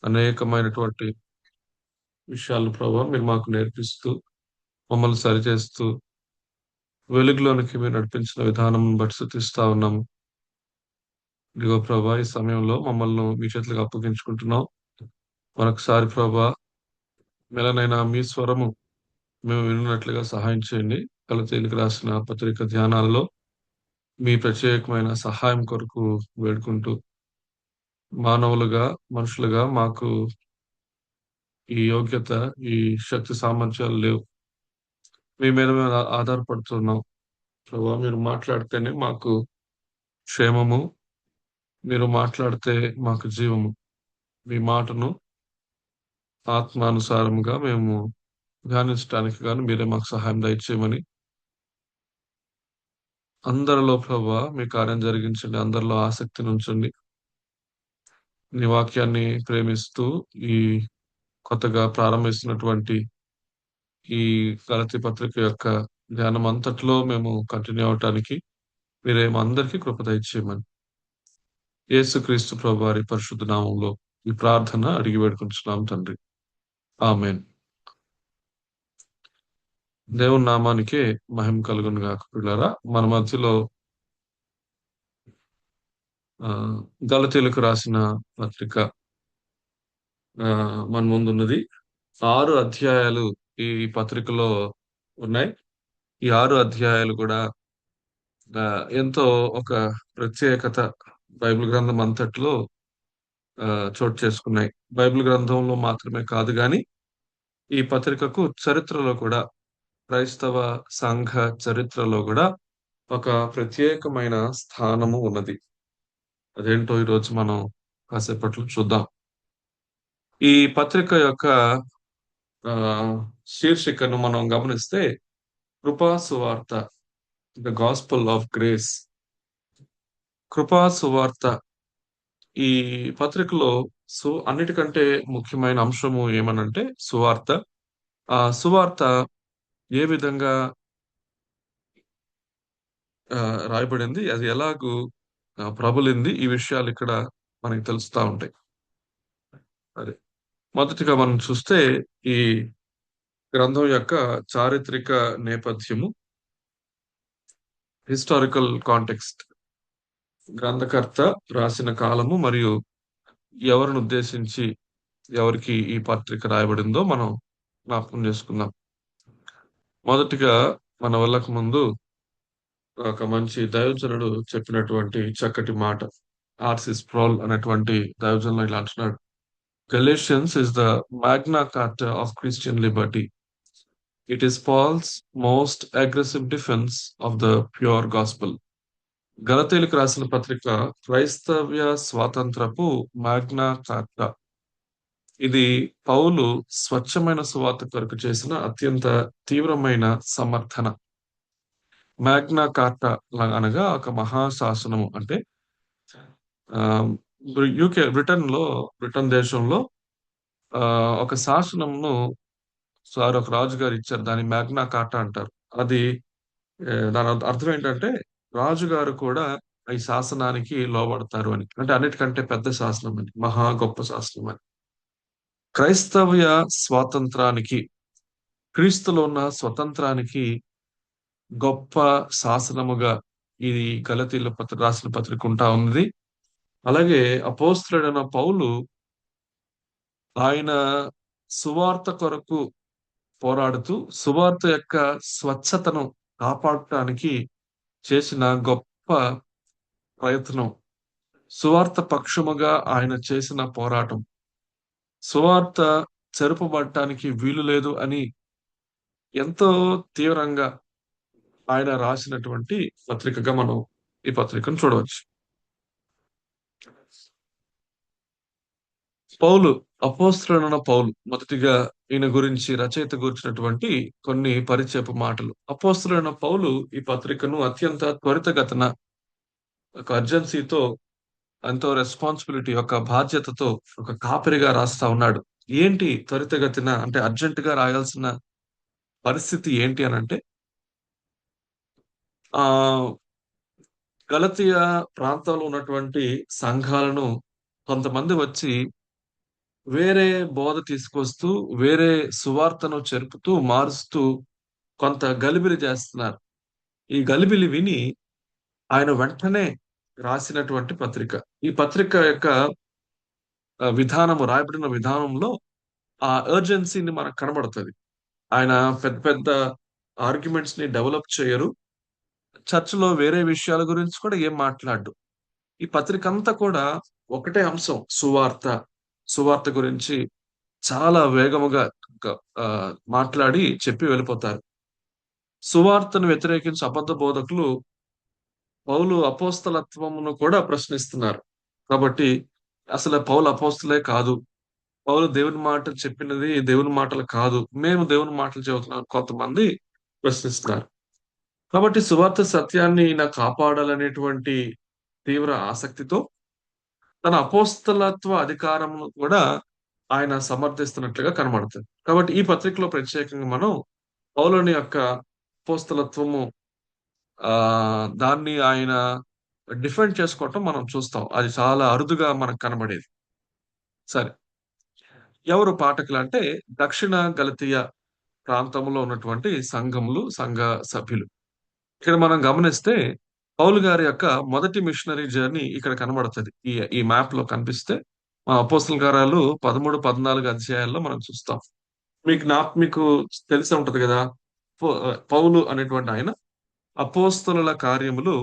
అనేకమైనటువంటి విషయాలు ప్రభావ మీరు మాకు నేర్పిస్తూ, మమ్మల్ని సరిచేస్తూ, వెలుగులోనికి మీరు నడిపించిన విధానం బట్టి స్తుతిస్తా ఉన్నాము. ఇదిగో ప్రభా! ఈ సమయంలో మమ్మల్ని మీ చేతులకు అప్పగించుకుంటున్నాం. మరొకసారి ప్రభా! మెలనైన మీ స్వరము మేము వినున్నట్లుగా సహాయం చేయండి. గలతీయులకు రాసిన పత్రిక ధ్యానాల్లో మీ ప్రత్యేకమైన సహాయం కొరకు వేడుకుంటూ, మానవులుగా, మనుషులుగా మాకు ఈ యోగ్యత, ఈ శక్తి సామర్థ్యాలు లేవు. మీ మీద మేము ఆధారపడుతున్నాం. ప్రభా! మీరు మాట్లాడితేనే మాకు క్షేమము. మీరు మాట్లాడితే మాకు జీవము. మీ మాటను ఆత్మానుసారముగా మేము ధ్యానించటానికి గాను మీరే మాకు సహాయం దయచేయమని, అందరిలో ప్రభువా మీ కార్యం జరిగించండి. అందరిలో ఆసక్తినుంచండి. నీ వాక్యాన్ని ప్రేమిస్తూ ఈ కొత్తగా ప్రారంభిస్తున్నటువంటి ఈ గలతీ పత్రిక యొక్క ధ్యానం అంతట్లో మేము కంటిన్యూ అవ్వటానికి మీరే మా అందరికీ కృప దయచేయమని యేసుక్రీస్తు ప్రభువారి పరిశుద్ధ నామంలో ఈ ప్రార్థన అడిగి వేడుకుంటున్నాం తండ్రి. ఆమేన్. దేవుని నామానికే మహిమ కలుగును గాక ప్రియులారా. మన మధ్యలో గలతీయులకు రాసిన పత్రిక మన ముందున్నది. 6 అధ్యాయాలు ఈ పత్రికలో ఉన్నాయి. ఈ 6 అధ్యాయాలు కూడా ఎంతో ఒక ప్రత్యేకత బైబిల్ గ్రంథం అంతట్లో చోటు చేసుకున్నాయి. బైబిల్ గ్రంథంలో మాత్రమే కాదు గానీ, ఈ పత్రికకు చరిత్రలో కూడా క్రైస్తవ సంఘ చరిత్రలో గూడా ఒక ప్రత్యేకమైన స్థానము ఉన్నది. అదేంటో ఈరోజు మనం కాసేపట్లో చూద్దాం. ఈ పత్రిక యొక్క ఆహ్, శీర్షికను మనం గమనిస్తే కృపా సువార్త, ద గాస్పెల్ ఆఫ్ గ్రేస్. కృపా సువార్త. ఈ పత్రికలో అన్నిటికంటే ముఖ్యమైన అంశము ఏమనంటే సువార్త. ఆ సువార్త ఏ విధంగా రాయబడింది, అది ఎలాగు ప్రబలింది, ఈ విషయాలు ఇక్కడ మనకి తెలుస్తా ఉంటాయి. అది. మొదటిగా మనం చూస్తే ఈ గ్రంథం యొక్క చారిత్రక నేపథ్యము, హిస్టారికల్ కాంటెక్స్ట్. గ్రంథకర్త రాసిన కాలము మరియు ఎవరినుద్దేశించి, ఎవరికి ఈ పత్రిక రాయబడిందో మనం జ్ఞాపకం చేసుకుందాం. మొదటిగా మన వెళ్ళక ముందు ఒక మంచి దైవజనుడు చెప్పినటువంటి చక్కటి మాట. ఆర్‌సి స్ప్రాల్ అనేటువంటి దైవజనుడు ఇలా అంటున్నాడు. "Galatians is the Magna Carta of Christian liberty. It is Paul's most aggressive defence of the pure gospel." గలతీయులకు రాసిన పత్రిక క్రైస్తవ్య స్వాతంత్రపు మాగ్నా కార్టా. ఇది పౌలు స్వచ్ఛమైన సువార్త కొరకు చేసిన అత్యంత తీవ్రమైన సమర్థన. మాగ్నా కార్టా అనగా ఒక మహాశాసనము. అంటే ఆహ్, బ్రిటన్ దేశంలో ఒక శాసనంను ఒక రాజుగారు ఇచ్చారు. దాన్ని మాగ్నా కార్టా అంటారు. అది దాని అర్థం ఏంటంటే రాజుగారు కూడా ఈ శాసనానికి లోబడతారు అని. అంటే అన్నిటికంటే పెద్ద శాసనం అని. మహా గొప్ప శాసనం అని. క్రైస్తవ్య స్వాతంత్రానికి, క్రీస్తులో ఉన్న స్వతంత్రానికి గొప్ప శాసనముగా ఇది గలతీయుల రాసిన పత్రిక ఉంటా ఉంది. అలాగే అపోస్తలుడైన పౌలు ఆయన సువార్త కొరకు పోరాడుతూ, సువార్త యొక్క స్వచ్ఛతను కాపాడటానికి చేసిన గొప్ప ప్రయత్నం. సువార్త పక్షముగా ఆయన చేసిన పోరాటం. సువార్త చెరుపబడటానికి వీలు లేదు అని ఎంతో తీవ్రంగా ఆయన రాసినటువంటి పత్రికగా మనం ఈ పత్రికను చూడవచ్చు. పౌలు, అపోస్తలుడైన పౌలు మొదటిగా ఈయన గురించి రచయిత గూర్చినటువంటి కొన్ని పరిచయపు మాటలు. అపోస్తలుడైన పౌలు ఈ పత్రికను అత్యంత త్వరితగతిన ఒక అర్జెన్సీతో, ఎంతో రెస్పాన్సిబిలిటీ, ఒక బాధ్యతతో, ఒక కాపరిగా రాస్తా ఉన్నాడు. ఏంటి త్వరితగతిన అంటే అర్జెంట్‌గా రాయాల్సిన పరిస్థితి ఏంటి అనంటే ఆహ్, గలతీయ ప్రాంతంలో ఉన్నటువంటి సంఘాలను కొంతమంది వచ్చి వేరే బోధ తీసుకొస్తూ, వేరే సువార్తను చెరుపుతూ, మారుస్తూ కొంత గలిబిలి చేస్తున్నారు. ఈ గలిబిలి విని ఆయన వెంటనే రాసినటువంటి పత్రిక. ఈ పత్రిక యొక్క రాయబడిన విధానంలో ఆ అర్జెన్సీని మనకు కనబడుతది. ఆయన పెద్ద పెద్ద ఆర్గ్యుమెంట్స్‌ని డెవలప్ చేయరు. చర్చ్‌లో వేరే విషయాల గురించి కూడా ఏం మాట్లాడడు. ఈ పత్రిక అంతా కూడా ఒకటే అంశం సువార్త. సువార్త గురించి చాలా వేగముగా మాట్లాడి చెప్పి వెళ్ళిపోతారు. సువార్తను వ్యతిరేకించి అబద్ధ బోధకులు పౌలు అపోస్తలత్వమును కూడా ప్రశ్నిస్తున్నారు. కాబట్టి అసలు పౌలు అపోస్తలే కాదు. పౌలు దేవుని మాట చెప్పినది దేవుని మాటలు కాదు. మేము దేవుని మాటలు చెబుతున్నాం కొంతమంది ప్రశ్నిస్తున్నారు. కాబట్టి సువార్త సత్యాన్ని ఈయన కాపాడాలనేటువంటి తీవ్ర ఆసక్తితో తన అపోస్తలత్వ అధికారమును కూడా ఆయన సమర్థిస్తున్నట్లుగా కనబడుతుంది. కాబట్టి ఈ పత్రికలో ప్రత్యేకంగా మనం పౌలుని యొక్క అపోస్తలత్వము దాన్ని ఆయన డిఫెండ్ చేసుకోవటం మనం చూస్తాం. అది చాలా అరుదుగా మనకు కనబడేది. సరే. ఎవరు పాఠకులంటే దక్షిణ గలతీయ ప్రాంతంలో ఉన్నటువంటి సంఘ సభ్యులు. ఇక్కడ మనం గమనిస్తే పౌలు గారి యొక్క మొదటి మిషనరీ జర్నీ ఇక్కడ కనబడుతది. ఈ ఈ మ్యాప్‌లో కనిపిస్తే అపోస్తల కార్యాలు 13, 14 అధ్యాయాల్లో మనం చూస్తాం. మీకు తెలిసే ఉంటది గదా! పౌలు అనేటువంటి ఆయన అపోస్తలుల కార్యములు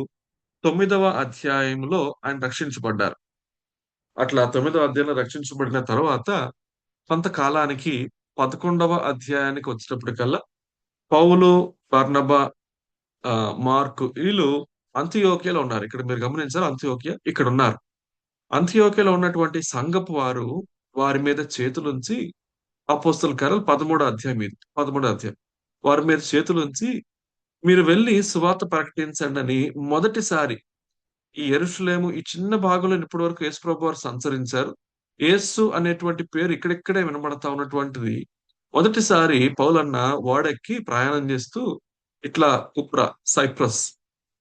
9వ అధ్యాయంలో ఆయన రక్షించబడ్డారు. అట్లా 9వ అధ్యాయంలో రక్షించబడిన తరువాత కొంతకాలానికి 11వ అధ్యాయానికి వచ్చేటప్పటికల్లా పౌలు, బర్నబా, మార్కు ఈళ్ళు అంతియోక్యలో ఉన్నారు. ఇక్కడ మీరు గమనించారా అంతియోక్య ఇక్కడున్నారు. అంతియోక్యలో ఉన్నటువంటి సంఘపు వారు వారి మీద చేతులుంచి అపోస్తల కార్యాలు 13 అధ్యాయం ఇది. 13 అధ్యాయం. వారి మీద చేతులుంచి మీరు వెళ్లి సువార్త ప్రకటించండని మొదటిసారి ఈ యెరూషలేము ఈ చిన్న భాగంలో ఇప్పటి వరకు యేసు ప్రభువారు సంచరించారు. యేసు అనేటువంటి పేరు ఇక్కడిక్కడే వినబడతా ఉన్నటువంటిది. మొదటిసారి పౌలన్న ఓడెక్కి ప్రయాణం చేస్తూ ఇట్లా సైప్రస్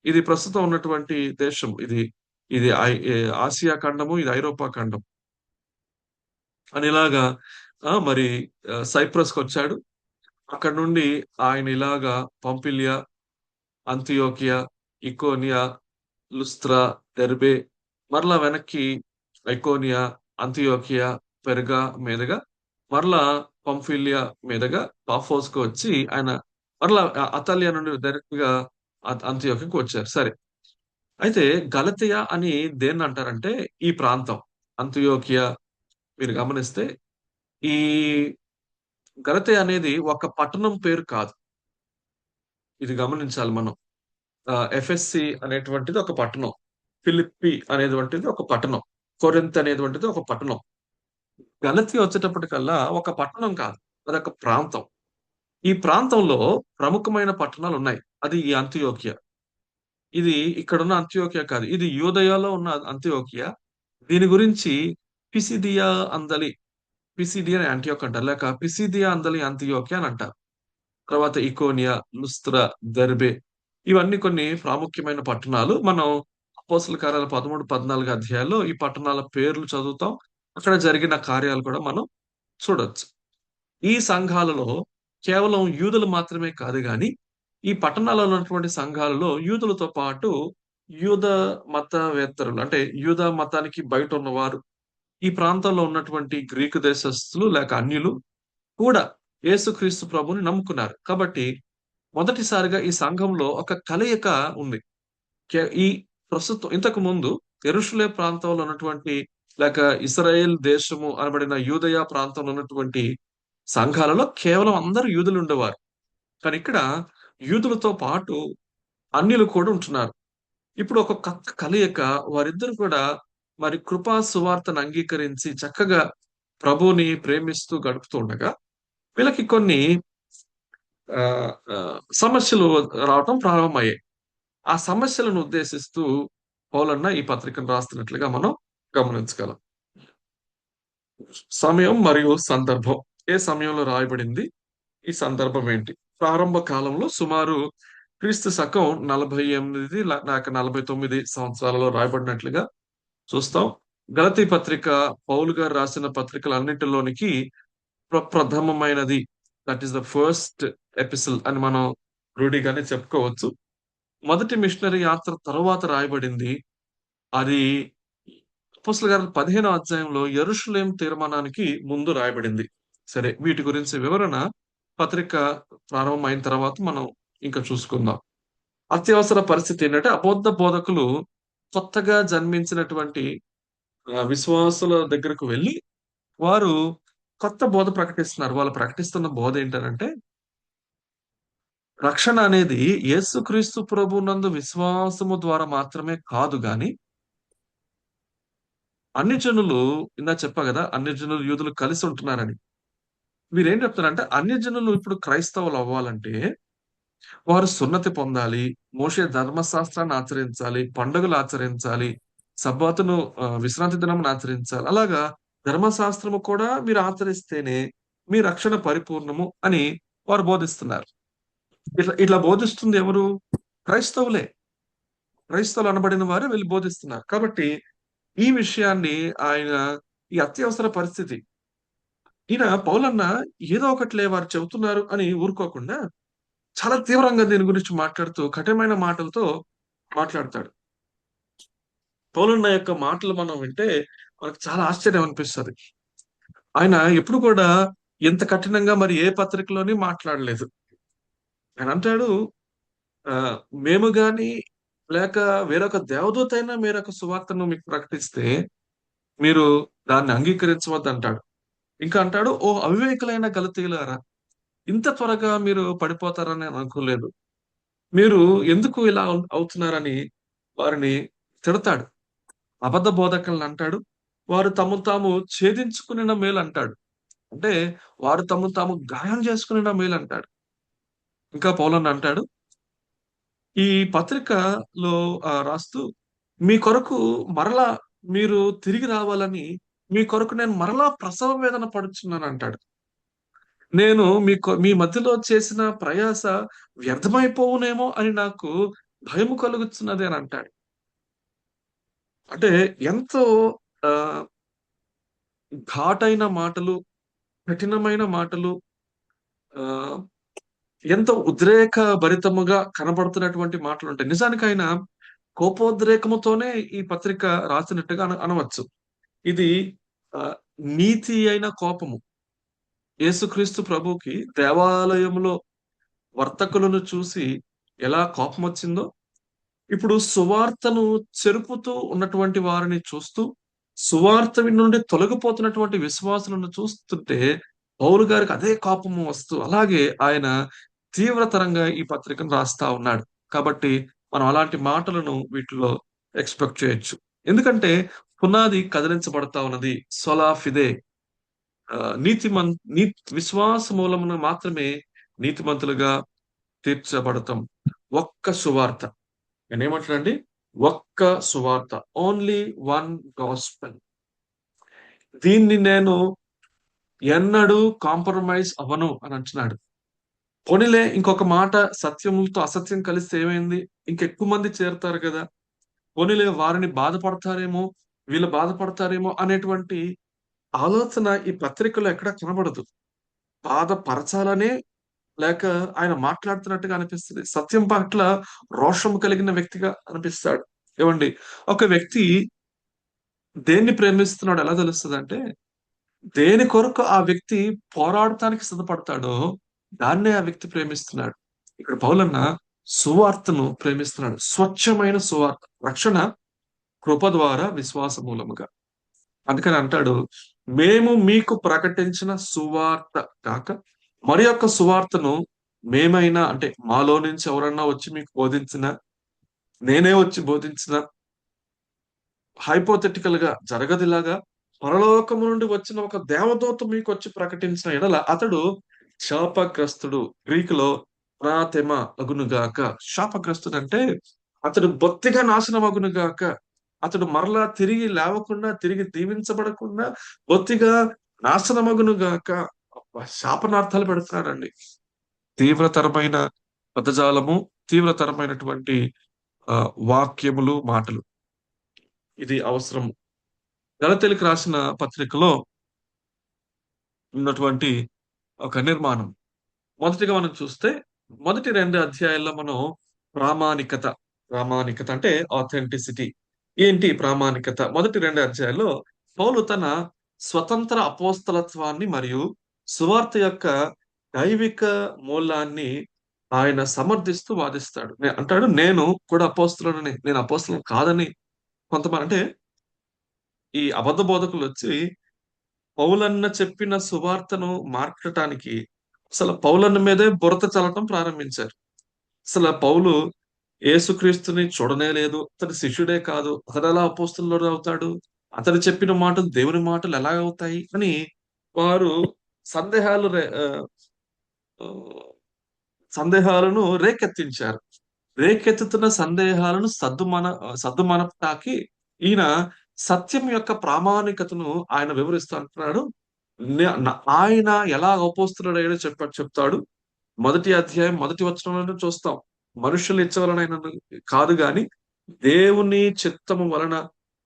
ఇది ప్రస్తుతం ఉన్నటువంటి దేశం. ఇది ఇది ఆసియా ఖండము, ఇది ఐరోపా ఖండం. అని ఇలాగా మరి సైప్రస్‌కొచ్చాడు. అక్కడి నుండి ఆయన ఇలాగా పంపిలియా, అంతియోకియా, ఇకోనియా, లుస్త్రా, దెర్బే మరలా వెనక్కి ఐకోనియా, అంతియోకియా, పెర్గా మీదుగా మరలా పంఫిలియా మీదుగా పాఫోస్‌కు వచ్చి ఆయన మరలా అతల్యా నుండి డైరెక్ట్‌గా అంతియోకియాకి వచ్చారు. సరే. అయితే గలతీయ అని దేన్నంటారంటే ఈ ప్రాంతం. అంతియోకియా మీరు గమనిస్తే ఈ గలతీయ అనేది ఒక పట్టణం పేరు కాదు. ఇది గమనించాలి మనం. ఎఫ్ఎస్‌సి అనేటువంటిది ఒక పట్టణం. ఫిలిప్పి అనేటువంటిది ఒక పట్టణం. కొరింథ్ అనేటువంటిది ఒక పట్టణం. గలతీ వచ్చేటప్పటికల్లా ఒక పట్టణం కాదు. అదొక ప్రాంతం. ఈ ప్రాంతంలో ప్రముఖమైన పట్టణాలున్నాయి. అది ఈ అంతియోకియా. ఇది ఇక్కడున్న అంతియోకియా కాదు. ఇది యూదయలో ఉన్న అంతియోకియా. దీని గురించి పిసిదియా అందలి పిసిడియా యాంటియోక్ అంటారు. లేక పిసిదియా అందలి అంతియోకియా అని అంటారు. తర్వాత ఇకోనియా, లుస్త్రా, దెర్బే ఇవన్నీ కొన్ని ప్రాముఖ్యమైన పట్టణాలు. మనం అపోస్తల కార్యాలు 13, 14 అధ్యాయాల్లో ఈ పట్టణాల పేర్లు చదువుతాం. అక్కడ జరిగిన కార్యాలు కూడా మనం చూడొచ్చు. ఈ సంఘాలలో కేవలం యూదులు మాత్రమే కాదు గానీ, ఈ పట్టణాల్లో ఉన్నటువంటి సంఘాలలో యూదులతో పాటు యూద మతవేత్తరులు అంటే యూదా మతానికి బయటున్నవారు, ఈ ప్రాంతంలో ఉన్నటువంటి గ్రీకు దేశస్థులు లేక అన్యులు కూడా యేసుక్రీస్తు ప్రభువుని నమ్ముకున్నారు. కాబట్టి మొదటిసారిగా ఈ సంఘంలో ఒక కలయిక ఉంది. ఈ ప్రస్తుతం ఇంతకుముందు యెరూషలేము ప్రాంతంలో ఉన్నటువంటి లేక ఇశ్రాయేల్ దేశము అనబడిన యూదయ ప్రాంతంలో ఉన్నటువంటి సంఘాలలో కేవలం అందరూ యూదులుండేవారు. కానీ ఇక్కడ యూదులతో పాటు అన్యులు కూడా ఉంటున్నారు. ఇప్పుడు ఒక కలయిక వారిద్దరూ కూడా మరి కృపా సువార్తను అంగీకరించి చక్కగా ప్రభువుని ప్రేమిస్తూ గడుపుతూ ఉండగా వీళ్ళకి కొన్ని సమస్యలు రావటం ప్రారంభమయ్యాయి. ఆ సమస్యలను ఉద్దేశిస్తూ పౌలన్న ఈ పత్రికను రాస్తున్నట్లుగా మనం గమనించగలం. సమయం మరియు సందర్భం. ఏ సమయంలో రాయబడింది? ఈ సందర్భం ఏంటి? ప్రారంభ కాలంలో సుమారు క్రీస్తు శకం 48 లేక 49 సంవత్సరాలలో రాయబడినట్లుగా చూస్తాం. గలతీ పత్రిక పౌలు గారు రాసిన పత్రికలన్నిటిలోనికి ప్రప్రథమమైనది. దట్ ఈస్ ద ఫస్ట్ ఎపిసిల్ అని మనం రూఢిగానే చెప్పుకోవచ్చు. మొదటి మిషనరీ యాత్ర తరువాత రాయబడింది. అది అపోస్తలుల కార్యాలు 15వ అధ్యాయంలో యెరూషలేం తీర్మానానికి ముందు రాయబడింది. సరే, వీటి గురించి వివరణ పత్రిక ప్రారంభమైన తర్వాత మనం ఇంకా చూసుకుందాం. అత్యవసర పరిస్థితి ఏంటంటే అబద్ధ బోధకులు కొత్తగా జన్మించినటువంటి విశ్వాసుల దగ్గరకు వెళ్ళి వారు కొత్త బోధ ప్రకటిస్తున్నారు. వాళ్ళు ప్రకటిస్తున్న బోధ ఏంటనంటే, రక్షణ అనేది యేసుక్రీస్తు ప్రభువునందు విశ్వాసము ద్వారా మాత్రమే కాదు గాని, అన్ని జనులు, ఇందాక చెప్పా గదా! అన్ని జనులు, యూదులు కలిసి ఉంటున్నారని. వీరేం చెప్తున్నారంటే, అన్య జనులు ఇప్పుడు క్రైస్తవులు అవ్వాలంటే, వారు సున్నతి పొందాలి, మోషే ధర్మశాస్త్రాన్ని ఆచరించాలి, పండుగలు ఆచరించాలి, సబ్బాతును విశ్రాంతి దినమును ఆచరించాలి. అలాగా ధర్మశాస్త్రము కూడా మీరు ఆచరిస్తేనే మీ రక్షణ పరిపూర్ణము అని వారు బోధిస్తున్నారు. ఇట్లా ఇట్లా బోధిస్తుంది ఎవరు? క్రైస్తవులే. క్రైస్తవులు అనబడిన వారే వీళ్ళు బోధిస్తున్నారు. కాబట్టి ఈ విషయాన్ని ఆయన, ఈ అత్యవసర పరిస్థితి, ఈయన పౌలన్న ఏదో ఒకటిలే వారు చెబుతున్నారు అని ఊరుకోకుండా చాలా తీవ్రంగా దీని గురించి మాట్లాడుతూ కఠినమైన మాటలతో మాట్లాడతాడు. పౌలన్న యొక్క మాటలు మనం వింటే మనకు చాలా ఆశ్చర్యం అనిపిస్తది. ఆయన ఎప్పుడు కూడా ఇంత కఠినంగా మరి ఏ పత్రికలోని మాట్లాడలేదు. ఆయన అంటాడు, ఆహ్, మేము గాని లేక వేరొక దేవదూతైనా మీరొక సువార్తను మీకు ప్రకటిస్తే మీరు దాన్ని అంగీకరించవద్దంటాడు. ఇంకా అంటాడు, "ఓ అవివేకులైన గలతీయులారా! ఇంత త్వరగా మీరు పడిపోతారని నేను అనుకోలేదు. మీరు ఎందుకు ఇలా అవుతున్నారని" వారిని తిడతాడు. అబద్ధ బోధకులను అంటాడు. వారు తమను తాము ఛేదించుకొనిన మేలంటాడు. అంటే వారు తమను తాము గాయం చేసుకొనిన మేలంటాడు. ఇంకా పౌలన్న అంటాడు, ఈ పత్రికలో రాస్తూ, మీ కొరకు మరలా మీరు తిరిగి రావాలని మీ కొరకు నేను మరలా ప్రసవ వేదన పడుచున్నానంటాడు. నేను మీ మధ్యలో చేసిన ప్రయాస వ్యర్థమైపోవునేమో అని నాకు భయము కలుగుతున్నది అని అంటాడు. అంటే ఎంతో ఆహ్, ఘాటైన మాటలు, కఠినమైన మాటలు, ఆహ్, ఎంతో ఉద్రేక భరితముగా కనబడుతున్నటువంటి మాటలుంటాయి. నిజానికి ఆయన కోపోద్రేకముతోనే ఈ పత్రిక రాసినట్టుగా అనవచ్చు. ఇది ఆహ్, నీతి అయిన కోపము. యేసుక్రీస్తు ప్రభువుకి దేవాలయంలో వర్తకులను చూసి ఎలా కోపమొచ్చిందో, ఇప్పుడు సువార్తను చెరుపుతూ ఉన్నటువంటి వారిని చూస్తూ, సువార్త నుండి తొలగిపోతున్నటువంటి విశ్వాసులను చూస్తుంటే, పౌలు గారికి అదే కోపము వస్తూ, అలాగే ఆయన తీవ్రతరంగా ఈ పత్రికను రాస్తా ఉన్నాడు. కాబట్టి మనం అలాంటి మాటలను వీటిలో ఎక్స్‌పెక్ట్ చేయొచ్చు. ఎందుకంటే పునాది కదిలించబడతా ఉన్నది. సోలా ఫిదే, నీతిమన్ నీ విశ్వాస మూలమున మాత్రమే నీతిమంతులుగా తీర్చబడతాం. ఒక్క సువార్త. నేనేమంటానండి? ఒక్క సువార్త. Only one gospel. దీన్ని నేను ఎన్నడూ కాంప్రమైజ్ అవ్వను అని అంటున్నాడు. పోనీలే ఇంకొక మాట, సత్యములతో అసత్యం కలిస్తే ఏమైంది? ఇంకెక్కువ మంది చేరతారు గదా! పోనీలే వారిని బాధపడతారేమో, వీళ్ళు బాధపడతారేమో అనేటువంటి ఆలోచన ఈ పత్రికలో ఎక్కడ కనబడదు. బాధపరచాలనే లేక ఆయన మాట్లాడుతున్నట్టుగా అనిపిస్తది. సత్యం పట్ల రోషం కలిగిన వ్యక్తిగా అనిపిస్తాడు. ఏవండీ, ఒక వ్యక్తి దేన్ని ప్రేమిస్తున్నాడో ఎలా తెలుస్తదంటే, దేని కొరకు ఆ వ్యక్తి పోరాడటానికి సిద్ధపడతాడో దాన్నే ఆ వ్యక్తి ప్రేమిస్తున్నాడు. ఇక్కడ పౌలన్న సువార్తను ప్రేమిస్తున్నాడు. స్వచ్ఛమైన సువార్త. రక్షణ కృప ద్వారా విశ్వాస మూలముగా. అందుకని అంటాడు, మేము మీకు ప్రకటించిన సువార్త కాక మరి యొక్క సువార్తను మేమైనా, అంటే మాలో నుంచి ఎవరన్నా వచ్చి మీకు బోధించినా, నేనే వచ్చి బోధించినా, హైపోథెటికల్ గా జరగదిలాగా, పరలోకము నుండి వచ్చిన ఒక దేవదూత మీకొచ్చి ప్రకటించిన ఎడల అతడు శాపగ్రస్తుడు. గ్రీకులో అనాథెమ అగునుగాక. శాపగ్రస్తుడంటే అతడు బొత్తిగా నాశనం అగునుగాక. అతడు మరలా తిరిగి లేవకుండా, తిరిగి దీవించబడకుండా బొత్తిగా నాశనమగునుగాక. అబ్బా! శాపనార్థాలు పెడుతున్నాడండి. తీవ్రతరమైన పదజాలము, తీవ్రతరమైనటువంటి వాక్యములు, మాటలు. ఇది అవసరం. గలతీలకు రాసిన పత్రికలో ఉన్నటువంటి ఒక నిర్మాణం. మొదటిగా మనం చూస్తే మొదటి 2 అధ్యాయాల్లో మనం ప్రామాణికత, ప్రామాణికత అంటే ఆథెంటిసిటీ. ఏంటి ప్రామాణికత? మొదటి 2 అధ్యాయాల్లో పౌలు తన స్వతంత్ర అపోస్తలత్వాన్ని మరియు సువార్త యొక్క దైవిక మూలాన్ని ఆయన సమర్థిస్తూ వాదిస్తాడు. అంటాడు నేను కూడా అపోస్తలుడని, నేను అపోస్తలుని కాదని కొంతమంది అంటే ఈ అబద్ధ బోధకులొచ్చి పౌలన్న చెప్పిన సువార్తను మార్చటానికి అసలు పౌలన్న మీదే బురద చల్లటం ప్రారంభించారు. అసలు పౌలు యేసుక్రీస్తుని చూడనే లేదు. అతడు శిష్యుడే కాదు. అతడెలా అపోస్తలుడు అవుతాడు? అతడు చెప్పిన మాటలు దేవుని మాటలు ఎలాగవుతాయి? అని వారు సందేహాలు ఆహ్, సందేహాలను రేకెత్తించారు. రేకెత్తుతున్న సందేహాలను సద్దుమనపటాకి ఈయన సత్యం యొక్క ప్రామాణికతను ఆయన వివరిస్తూ అంటున్నాడు. ఆయన ఎలా అపోస్తలుడయ్యాడో చెప్తాడు. మొదటి అధ్యాయం మొదటి వచనంలోనే చూస్తాం. మనుషుల ఇచ్చ వలనైనను కాదు గాని దేవుని చిత్తము వలన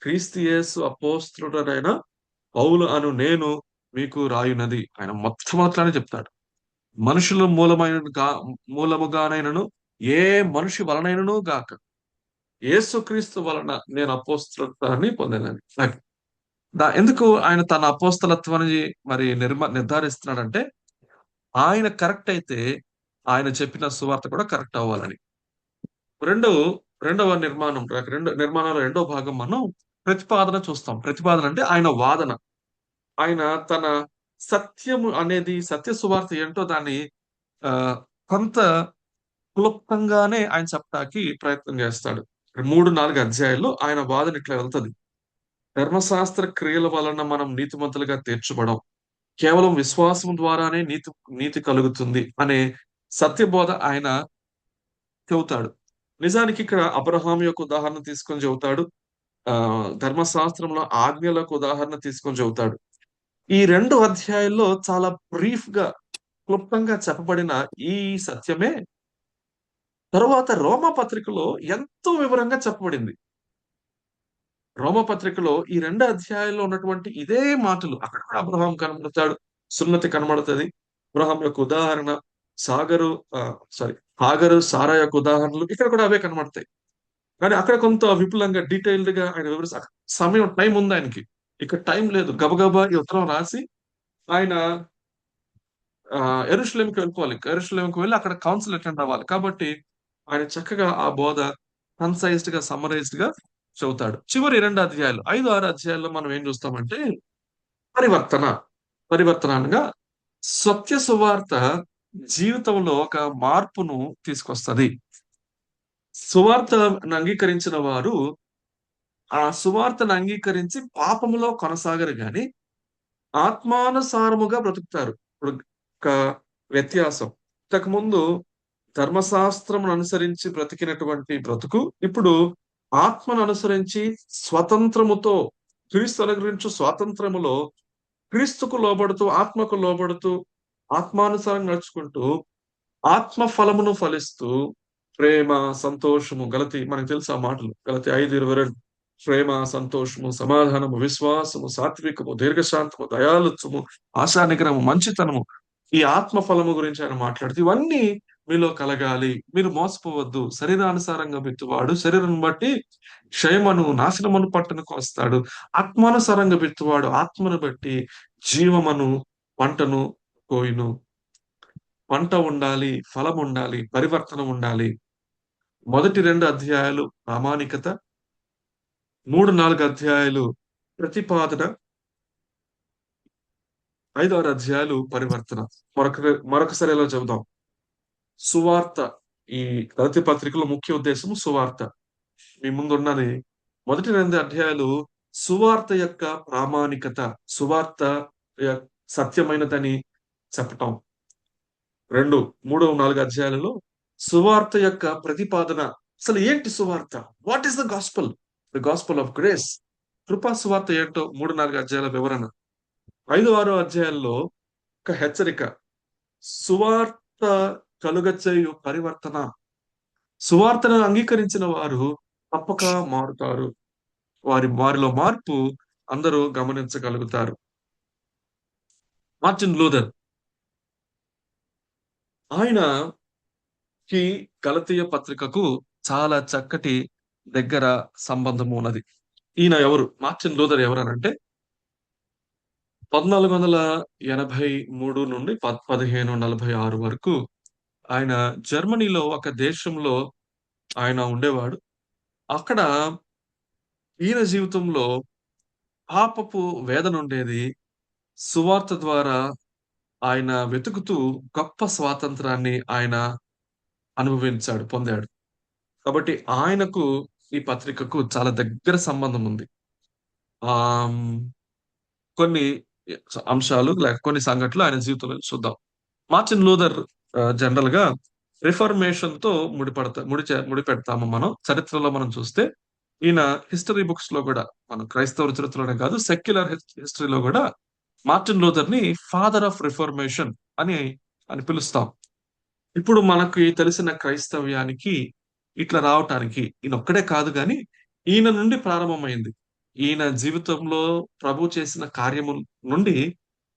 క్రీస్తు యేసు అపోస్తలుడనైన పౌలు అను నేను మీకు రాయునది. ఆయన మొట్టమొదట్లోనే చెప్తాడు. మనుషుల మూలముగానైనను ఏ మనిషి వలనైనను గాక యేసుక్రీస్తు వలన నేను అపోస్తలత్వాన్ని పొందానని. ఎందుకు ఆయన తన అపోస్తలత్వాన్ని మరి నిర్ధారిస్తున్నాడంటే ఆయన కరెక్ట్ అయితే ఆయన చెప్పిన సువార్త కూడా కరెక్ట్ అవ్వాలని. రెండో రెండవ నిర్మాణం నిర్మాణాల రెండో భాగం మనం ప్రతిపాదన చూస్తాం. ప్రతిపాదన అంటే ఆయన వాదన. ఆయన తన సత్యము అనేది సత్య సువార్త ఏంటో దాన్ని ఆహ్, కొంత క్లుప్తంగానే ఆయన చెప్పడానికి ప్రయత్నం చేస్తాడు. 3, 4 అధ్యాయాల్లో ఆయన వాదన ఇట్లా వెళ్తది. ధర్మశాస్త్ర క్రియల వలన మనం నీతిమంతులుగా తీర్చబడం. కేవలం విశ్వాసం ద్వారానే నీతి కలుగుతుంది అనే సత్యబోధ ఆయన చెబుతాడు. నిజానికి ఇక్కడ అబ్రహాం యొక్క ఉదాహరణ తీసుకొని చెబుతాడు. ధర్మశాస్త్రంలో ఆజ్ఞలకు ఉదాహరణ తీసుకొని చెబుతాడు. ఈ 2 అధ్యాయాల్లో చాలా బ్రీఫ్‌గా, క్లుప్తంగా చెప్పబడిన ఈ సత్యమే తరువాత రోమా పత్రికలో ఎంతో వివరంగా చెప్పబడింది. రోమా పత్రికలో ఈ 2 అధ్యాయాల్లో ఉన్నటువంటి ఇదే మాటలు అక్కడ కూడా అబ్రహాం కనబడతాడు. సున్నతి కనబడతది. అబ్రహాం యొక్క ఉదాహరణ, సాగరు హాగరు, సారా యొక్క ఉదాహరణలు ఇక్కడ కూడా అవే కనబడతాయి. కానీ అక్కడ కొంత విపులంగా డీటెయిల్డ్‌గా ఆయన సమయం టైం ఉంది ఆయనకి. ఇక్కడ టైం లేదు. గబగబా ఈ ఉత్తరం రాసి ఆయన యెరూషలేముకి వెళ్ళిపోవాలి. యెరూషలేముకి వెళ్లి అక్కడ కౌన్సిల్ అటెండ్ అవ్వాలి. కాబట్టి ఆయన చక్కగా ఆ బోధ కన్సైజ్డ్‌గా, సమ్మరైజ్డ్‌గా చెబుతాడు. చివరి 2 అధ్యాయాలు 5, 6 అధ్యాయాల్లో మనం ఏం చూస్తామంటే పరివర్తన. పరివర్తన అనగా సత్య సువార్త జీవితంలో ఒక మార్పును తీసుకొస్తది. సువార్తను అంగీకరించిన వారు ఆ సువార్తను అంగీకరించి పాపములో కొనసాగరు గాని ఆత్మానుసారముగా బ్రతుకుతారు. ఇప్పుడు ఒక వ్యత్యాసం. ఇంతకుముందు ధర్మశాస్త్రమును అనుసరించి బ్రతికినటువంటి బ్రతుకు, ఇప్పుడు ఆత్మను అనుసరించి స్వతంత్రముతో క్రీస్తు అనుగ్రహించు స్వాతంత్రములో క్రీస్తుకు లోబడుతూ, ఆత్మకు లోబడుతూ, ఆత్మానుసారంగా నడుచుకుంటూ, ఆత్మ ఫలమును ఫలిస్తూ, ప్రేమ, సంతోషము మనకు తెలుసు ఆ మాటలు. గలతీ 5:22 ప్రేమ, సంతోషము, సమాధానము, విశ్వాసము, సాత్వికము, దీర్ఘశాంతము, దయాళుత్వము, ఆశానిగ్రహము, మంచితనము. ఈ ఆత్మ ఫలము గురించి ఆయన మాట్లాడుతూ ఇవన్నీ మీలో కలగాలి. మీరు మోసపోవద్దు. శరీరానుసారంగా విత్తువాడు శరీరం బట్టి క్షయమను, నాశనమును పట్టుకొస్తాడు. ఆత్మానుసారంగా విత్తువాడు ఆత్మను బట్టి జీవమను పంటను కోయును. పంట ఉండాలి, ఫలం ఉండాలి, పరివర్తన ఉండాలి. మొదటి 2 అధ్యాయాలు ప్రామాణికత, 3, 4 అధ్యాయాలు ప్రతిపాదన, 5, 6 అధ్యాయాలు పరివర్తన. మరొకసారి ఎలా చెబుదాం. సువార్త ఈ గలతీ పత్రికలో ముఖ్య ఉద్దేశము సువార్త. మీ ముందున్నది మొదటి 2 అధ్యాయాలు సువార్త యొక్క ప్రామాణికత, సువార్త సత్యమైనదని చెప్పటం. 2, 3, 4 అధ్యాయాలలో సువార్త యొక్క ప్రతిపాదన. అసలు ఏంటి సువార్త? What is the gospel? The gospel of grace. కృపా సువార్త ఏంటో 3, 4 అధ్యాయాల వివరణ. 5, 6 అధ్యాయాల్లో ఒక హెచ్చరిక. సువార్త కలుగచేయు పరివర్తన. సువార్తను అంగీకరించిన వారు తప్పక మారుతారు. వారిలో మార్పు అందరూ గమనించగలుగుతారు. మార్టిన్ లూథర్ ఆయనకి గలతీయ పత్రికకు చాలా చక్కటి దగ్గర సంబంధం ఉన్నది. ఈయన ఎవరు? మార్టిన్ లూథర్ ఎవరనంటే 1483 నుండి 1546 వరకు ఆయన జర్మనీలో ఒక దేశంలో ఆయన ఉండేవాడు. అక్కడ ఈయన జీవితంలో పాపపు వేదనుండేది. సువార్త ద్వారా ఆయన వెతుకుతూ గొప్ప స్వాతంత్రాన్ని ఆయన పొందాడు. కాబట్టి ఆయనకు ఈ పత్రికకు చాలా దగ్గర సంబంధం ఉంది. ఆహ్, హ్మ్, కొన్ని అంశాలు లేక కొన్ని సంఘటనలు ఆయన జీవితంలో చూద్దాం. మార్టిన్ లూథర్ జనరల్‌గా రిఫర్మేషన్‌తో ముడిపెడతాము మనం. చరిత్రలో మనం చూస్తే ఈయన హిస్టరీ బుక్స్‌లో గూడా మనం క్రైస్తవ చరిత్రలోనే కాదు సెక్యులర్ హిస్టరీలో గూడా మార్టిన్ లూథర్‌ని ఫాదర్ ఆఫ్ రిఫర్మేషన్ అని అని పిలుస్తాం. ఇప్పుడు మనకి తెలిసిన క్రైస్తవ్యానికి ఇట్లా రావటానికి ఈయనొక్కడే కాదు గానీ, ఈయన నుండి ప్రారంభమైంది. ఈయన జీవితంలో ప్రభు చేసిన కార్యము నుండి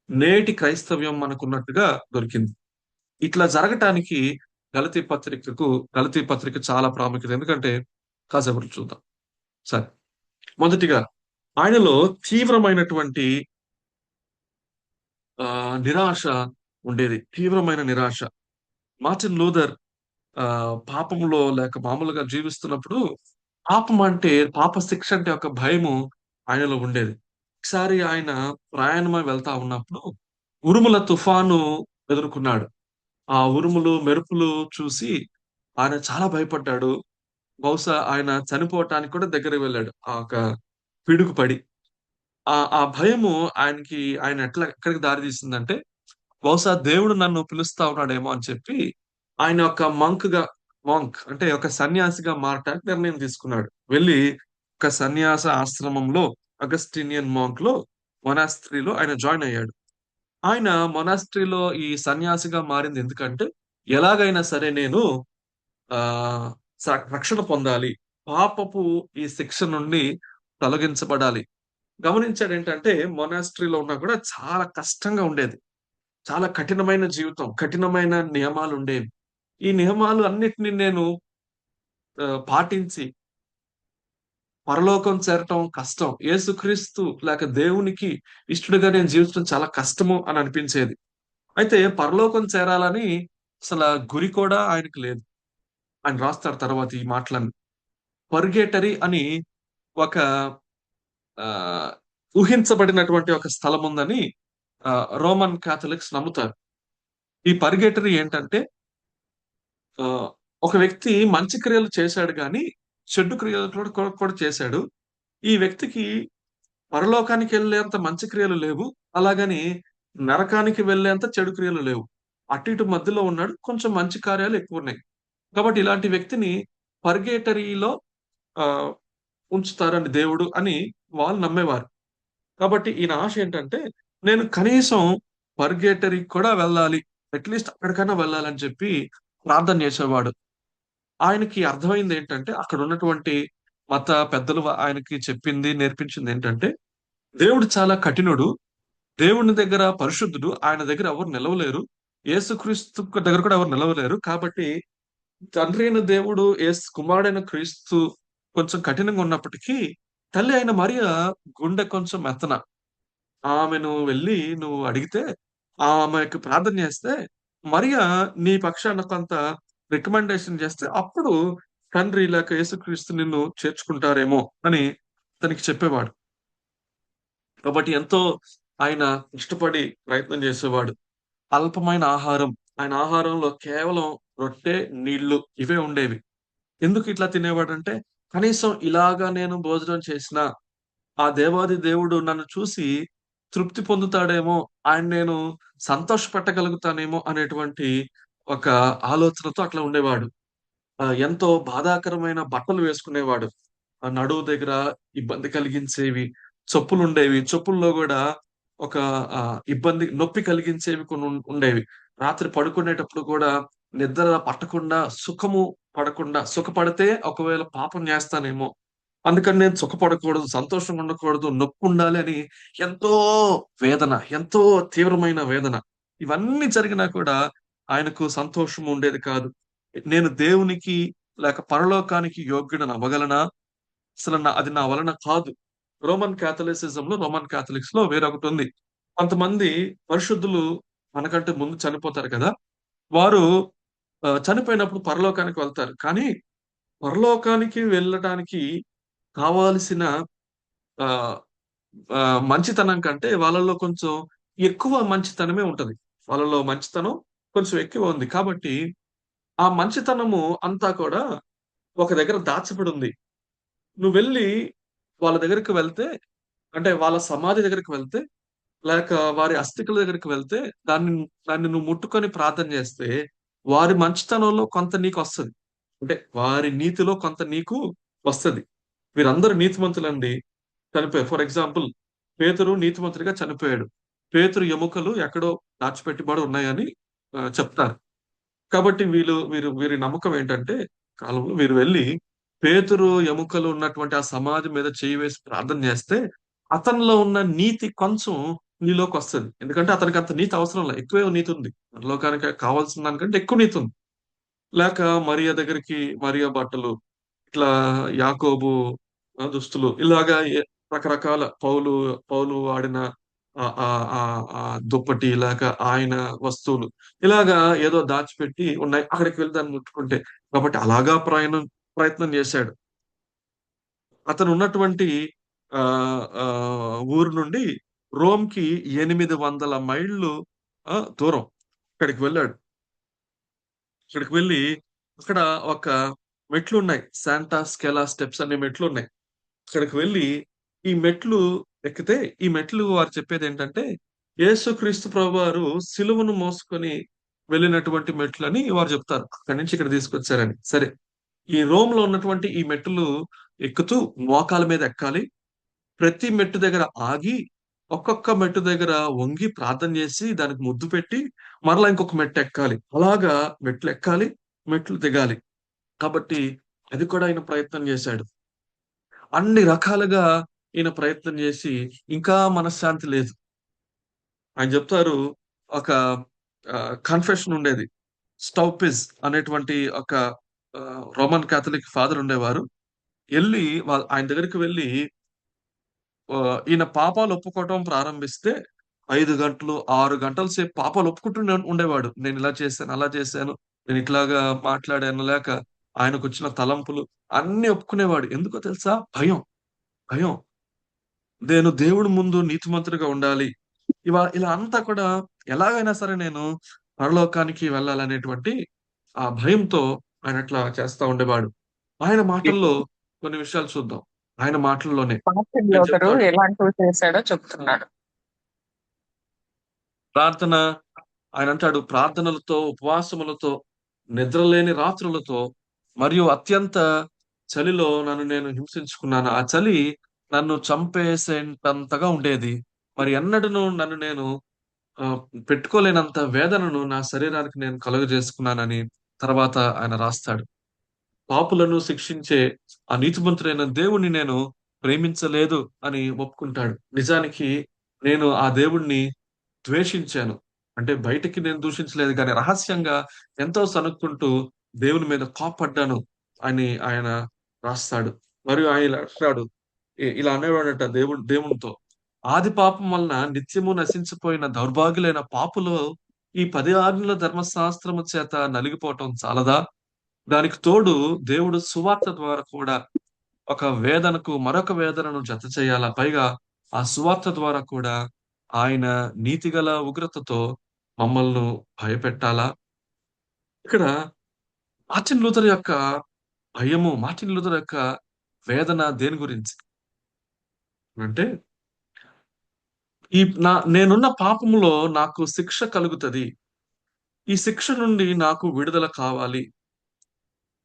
నేటి క్రైస్తవ్యం మనకున్నట్టుగా దొరికింది. ఇట్లా జరగటానికి గలతీ పత్రికకు గలతీ పత్రిక చాలా ప్రాముఖ్యత. ఎందుకంటే కాసేపట్లో చూద్దాం. సరే. మొదటిగా ఆయనలో తీవ్రమైనటువంటి నిరాశ ఉండేది. తీవ్రమైన నిరాశ. మార్టిన్ లూథర్ పాపంలో లేక మామూలుగా జీవిస్తున్నప్పుడు పాప శిక్ష అంటే ఒక భయము ఆయనలో ఉండేది. ఒకసారి ఆయన ప్రయాణమై వెళ్తా ఉన్నప్పుడు ఉరుముల తుఫాను ఎదుర్కొన్నాడు. ఆ ఉరుములు, మెరుపులు చూసి ఆయన చాలా భయపడ్డాడు. బహుశా ఆయన చనిపోవటానికి కూడా దగ్గరకి వెళ్ళాడు. ఆ ఒక పిడుగు పడి. ఆ భయము ఆయన ఎక్కడికి దారి తీసిందంటే, బహుశా దేవుడు నన్ను పిలుస్తా ఉన్నాడేమో అని చెప్పి, ఆయన ఒక మాంక్ అంటే ఒక సన్యాసిగా మారటానికి నిర్ణయం తీసుకున్నాడు. వెళ్లి ఒక సన్యాస ఆశ్రమంలో అగస్టీనియన్ మొనాస్ట్రీలో ఆయన జాయిన్ అయ్యాడు. ఆయన మొనాస్ట్రీలో ఈ సన్యాసిగా మారింది ఎందుకంటే, ఎలాగైనా సరే నేను ఆహ్, రక్షణ పొందాలి. పాపపు ఈ శిక్ష నుండి తొలగించబడాలి. గమనించాడేంటంటే, మొనాస్ట్రీలో ఉన్నా కూడా చాలా కష్టంగా ఉండేది. చాలా కఠినమైన జీవితం. కఠినమైన నియమాలుండేవి. ఈ నియమాలు అన్నిటిని నేను పాటించి పరలోకం చేరటం కష్టం. యేసుక్రీస్తు లేక దేవునికి ఇష్టడుగా నేను జీవించడం చాలా కష్టము అని అనిపించేది. అయితే పరలోకం చేరాలని అసల గురి కూడా ఆయనకి లేదు. ఆయన రాస్తాడు తర్వాత ఈ మాటలన్నీ. పర్గేటరీ అని ఒక ఆహ్, ఊహించబడినటువంటి ఒక స్థలముందని రోమన్ కాథలిక్స్ నమ్ముతారు. ఈ పర్గేటరీ ఏంటంటే ఆహ్, ఒక వ్యక్తి మంచి క్రియలు చేశాడు గానీ, చెడ్డు క్రియలు కూడా చేశాడు. ఈ వ్యక్తికి పరలోకానికెళ్ళేంత మంచి క్రియలు లేవు. అలాగని నరకానికి వెళ్ళేంత చెడు క్రియలు లేవు. అటు ఇటు మధ్యలో ఉన్నాడు. కొంచెం మంచి కార్యాలు ఎక్కువున్నాయి. కాబట్టి ఇలాంటి వ్యక్తిని పర్గేటరీలో ఆహ్, ఉంచుతారండి దేవుడు అని వాళ్ళు నమ్మేవారు. కాబట్టి ఈయన ఆశ ఏంటంటే, నేను కనీసం పర్గేటరీకి కూడా వెళ్ళాలి. అట్‌లీస్ట్ అక్కడికన్నా వెళ్ళాలని చెప్పి ప్రార్థన చేసేవాడు. ఆయనకి అర్థమైందేంటంటే, అక్కడున్నటువంటి మత పెద్దలు ఆయనకి నేర్పించిందేంటంటే, దేవుడు చాలా కఠినుడు. దేవుని దగ్గర పరిశుద్ధుడు. ఆయన దగ్గర ఎవరు నిలవలేరు. యేసుక్రీస్తు దగ్గర కూడా ఎవరు నిలవలేరు. కాబట్టి తండ్రి అయిన దేవుడు, కుమారుడైన క్రీస్తు కొంచెం కఠినంగా ఉన్నప్పటికీ, తల్లి అయిన మరియ గుండె కొంచెం మెత్తన. ఆమెను వెళ్లి నువ్వు అడిగితే, ఆమెకు ప్రార్థన చేస్తే, మరియ నీ పక్షాన కొంత రికమెండేషన్ చేస్తే, అప్పుడు తండ్రి లేక యేసుక్రీస్తు నిన్ను చేర్చుకుంటారేమో అని తనకి చెప్పేవాడు. కాబట్టి ఎంతో ఆయన ఇష్టపడి ప్రయత్నం చేసేవాడు. అల్పమైన ఆహారం. ఆయన ఆహారంలో కేవలం రొట్టె, నీళ్లు ఇవే ఉండేవి. ఎందుకు ఇట్లా తినేవాడంటే, కనీసం ఇలాగా నేను భోజనం చేసినా, ఆ దేవాది దేవుడు నన్ను చూసి తృప్తి పొందుతాడేమో, నేను సంతోషపెట్టగలుగుతానేమో అనేటువంటి ఒక ఆలోచనతో అట్లా ఉండేవాడు. ఎంతో బాధాకరమైన బట్టలు వేసుకునేవాడు. నడుము దగ్గర ఇబ్బంది కలిగించేవి చెప్పులుండేవి. చెప్పుల్లో గూడా ఒక నొప్పి కలిగించేవి కొన్ని ఉండేవి. రాత్రి పడుకునేటప్పుడు కూడా నిద్ర పట్టకుండా, సుఖపడితే ఒకవేళ పాపం జేస్తానేమో అందుకని నేను సుఖపడకూడదు, సంతోషంగా ఉండకూడదు, నొప్పి ఉండాలి అని ఎంతో వేదన, ఎంతో తీవ్రమైన వేదన. ఇవన్నీ జరిగినా కూడా ఆయనకు సంతోషం ఉండేది కాదు. నేను దేవునికి లేక పరలోకానికి యోగ్యుడని అవ్వగలనా? అసలు అది నా వలన కాదు. రోమన్ కాథలిక్స్ లో వేరొకటి ఉంది. కొంతమంది పరిశుద్ధులు మనకంటే ముందు చనిపోతారు కదా! వారు చనిపోయినప్పుడు పరలోకానికి వెళ్తారు. కానీ పరలోకానికి వెళ్ళటానికి కావాల్సిన ఆహ్, మంచితనం కంటే వాళ్ళలో కొంచెం ఎక్కువ మంచితనమే ఉంటది. వాళ్ళలో మంచితనం కొంచెం ఎక్కువ ఉంది. కాబట్టి ఆ మంచితనము అంతా కూడా ఒక దగ్గర దాచబడి ఉంది. నువ్వెళ్ళి వాళ్ళ దగ్గరికి వెళ్తే, అంటే వాళ్ళ సమాధి దగ్గరికి వెళ్తే, లేక వారి అస్థికల దగ్గరికి వెళ్తే, దాన్ని దాన్ని నువ్వు ముట్టుకొని ప్రార్థన చేస్తే, వారి మంచితనంలో కొంత నీకొస్తది. అంటే వారి నీతిలో కొంత నీకు వస్తది. వీరందరూ నీతిమంతులండి. చనిపోయారు. ఫర్ ఎగ్జాంపుల్ పేతురు నీతిమంతుడిగా చనిపోయాడు. పేతురు ఎముకలు ఎక్కడో దాచిపెట్టబడి ఉన్నాయని చెప్తారు. కాబట్టి వీరి నమ్మకం ఏంటంటే కాలంలో వీరు వెళ్లి పేతురు ఎముకలు ఉన్నటువంటి ఆ సమాధి మీద చేయి వేసి ప్రార్థన చేస్తే అతనిలో ఉన్న నీతి కొంచెం నీలోకి వస్తది. ఎందుకంటే అతనికి అంత నీతి అవసరం లే. ఎక్కువే నీతి ఉంది. పరలోకానికి కావాల్సిన దానికంటే ఎక్కువ నీతి ఉంది. లేక మరియ దగ్గరికి మరియ బట్టలు, ఇట్లా యాకోబు దుస్తులు ఇలాగా రకరకాల పౌలు వాడిన దుప్పటి లేక ఆయన వస్తువులు ఇలాగా ఏదో దాచిపెట్టి ఉన్నాయి. అక్కడికి వెళ్ళి దాన్ని ముట్టుకుంటే కాబట్టి అలాగా ప్రయత్నం చేశాడు. అతను ఉన్నటువంటి ఊరు నుండి రోమ్‌కి 800 మైళ్ళు దూరం. అక్కడికి వెళ్ళాడు. అక్కడికి వెళ్ళి అక్కడ ఒక మెట్లున్నాయి. శాంటా స్కెలా స్టెప్స్ అనే మెట్లున్నాయి. అక్కడికి వెళ్ళి ఈ మెట్లు ఎక్కితే ఈ మెట్లు వారు చెప్పేదేంటంటే యేసుక్రీస్తు ప్రభువారు సిలువను మోసుకొని వెళ్ళినటువంటి మెట్లని వారు చెప్తారు. అక్కడి నుంచి ఇక్కడ తీసుకొచ్చారని. సరే. ఈ రోమ్‌లో ఉన్నటువంటి ఈ మెట్టులు ఎక్కుతూ మోకాళ్ళ మీద ఎక్కాలి. ప్రతి మెట్టు దగ్గర ఆగి, ఒక్కొక్క మెట్టు దగ్గర వంగి ప్రార్థన చేసి, దానికి ముద్దు పెట్టి, మరలా ఇంకొక మెట్టెక్కాలి. అలాగా మెట్లెక్కాలి, మెట్లు దిగాలి. కాబట్టి అది కూడా ఆయన ప్రయత్నం చేశాడు. అన్ని రకాలుగా ఈయన ప్రయత్నం చేసి, ఇంకా మనశ్శాంతి లేదు. ఆయన చెప్తారు ఒక కన్ఫెషన్ ఉండేది. స్టౌపిస్ అనేటువంటి ఒక రోమన్ కాథలిక్ ఫాదర్ ఉండేవారు. ఆయన దగ్గరికి వెళ్లి ఈయన పాపాలు ఒప్పుకోవటం ప్రారంభిస్తే 5 గంటలు, 6 గంటల సేపు పాపాలు ఒప్పుకుంటూనే ఉండేవాడు. నేనిలా చేశాను, అలా చేశాను. నేను ఇట్లాగా మాట్లాడాను. లేక ఆయనకొచ్చిన తలంపులు అన్నీ ఒప్పుకునేవాడు. ఎందుకో తెలుసా? భయం. భయం. నేను దేవుడి ముందు నీతిమంతుడిగా ఉండాలి. ఇలా అంతా కూడా ఎలాగైనా సరే నేను పరలోకానికి వెళ్ళాలనేటువంటి ఆ భయంతో ఆయన అట్లా చేస్తా ఉండేవాడు. ఆయన మాటల్లో కొన్ని విషయాలు చూద్దాం. ఆయన మాటల్లోనే మార్టిన్ ఆయన లూథరు చెప్తాడు. ఎలాంటివి చేశాడో చెప్తున్నాడు. ప్రార్థన ఆయనంటాడు ప్రార్థనలతో, ఉపవాసములతో, నిద్రలేని రాత్రులతో మరియు అత్యంత చలిలో నన్ను నేను హింసించుకున్నాను. ఆ చలి నన్ను చంపేసేంతంతగా ఉండేది. మరి ఎన్నడూను నన్ను నేను ఆహ్, పెట్టుకోలేనంత వేదనను నా శరీరానికి నేను కలుగజేసుకున్నానని తర్వాత ఆయన రాస్తాడు. పాపులను శిక్షించే ఆ నీతిమంతుడైన దేవుడిని నేను ప్రేమించలేదు అని ఒప్పుకుంటాడు. నిజానికి నేను ఆ దేవుడిని ద్వేషించాను. అంటే బయటికి నేను దూషించలేదు గానీ రహస్యంగా ఎంతో సనుక్కుంటూ దేవుని మీద కోప్పడ్డాను అని ఆయన రాస్తాడు. మరియు ఆయన ఇలా అంటాడు. ఇలా అనేవాడట దేవునితో. ఆది పాపం వలన నిత్యము నశించిపోయిన దౌర్భాగ్యులైన పాపులు ఈ 10 ఆజ్ఞల ధర్మశాస్త్రము చేత నలిగిపోవటం చాలదా? దానికి తోడు దేవుడు సువార్త ద్వారా కూడా ఒక వేదనకు మరొక వేదనను జత చేయాలా? పైగా ఆ సువార్త ద్వారా కూడా ఆయన నీతిగల ఉగ్రతతో మమ్మల్ని భయపెట్టాలా? ఇక్కడ మార్టిన్ లూథర్ యొక్క భయము, మార్టిన్ లూథర్ యొక్క వేదన దేని గురించి? అంటే నేనున్న పాపములో నాకు శిక్ష కలుగుతది. ఈ శిక్ష నుండి నాకు విడుదల కావాలి.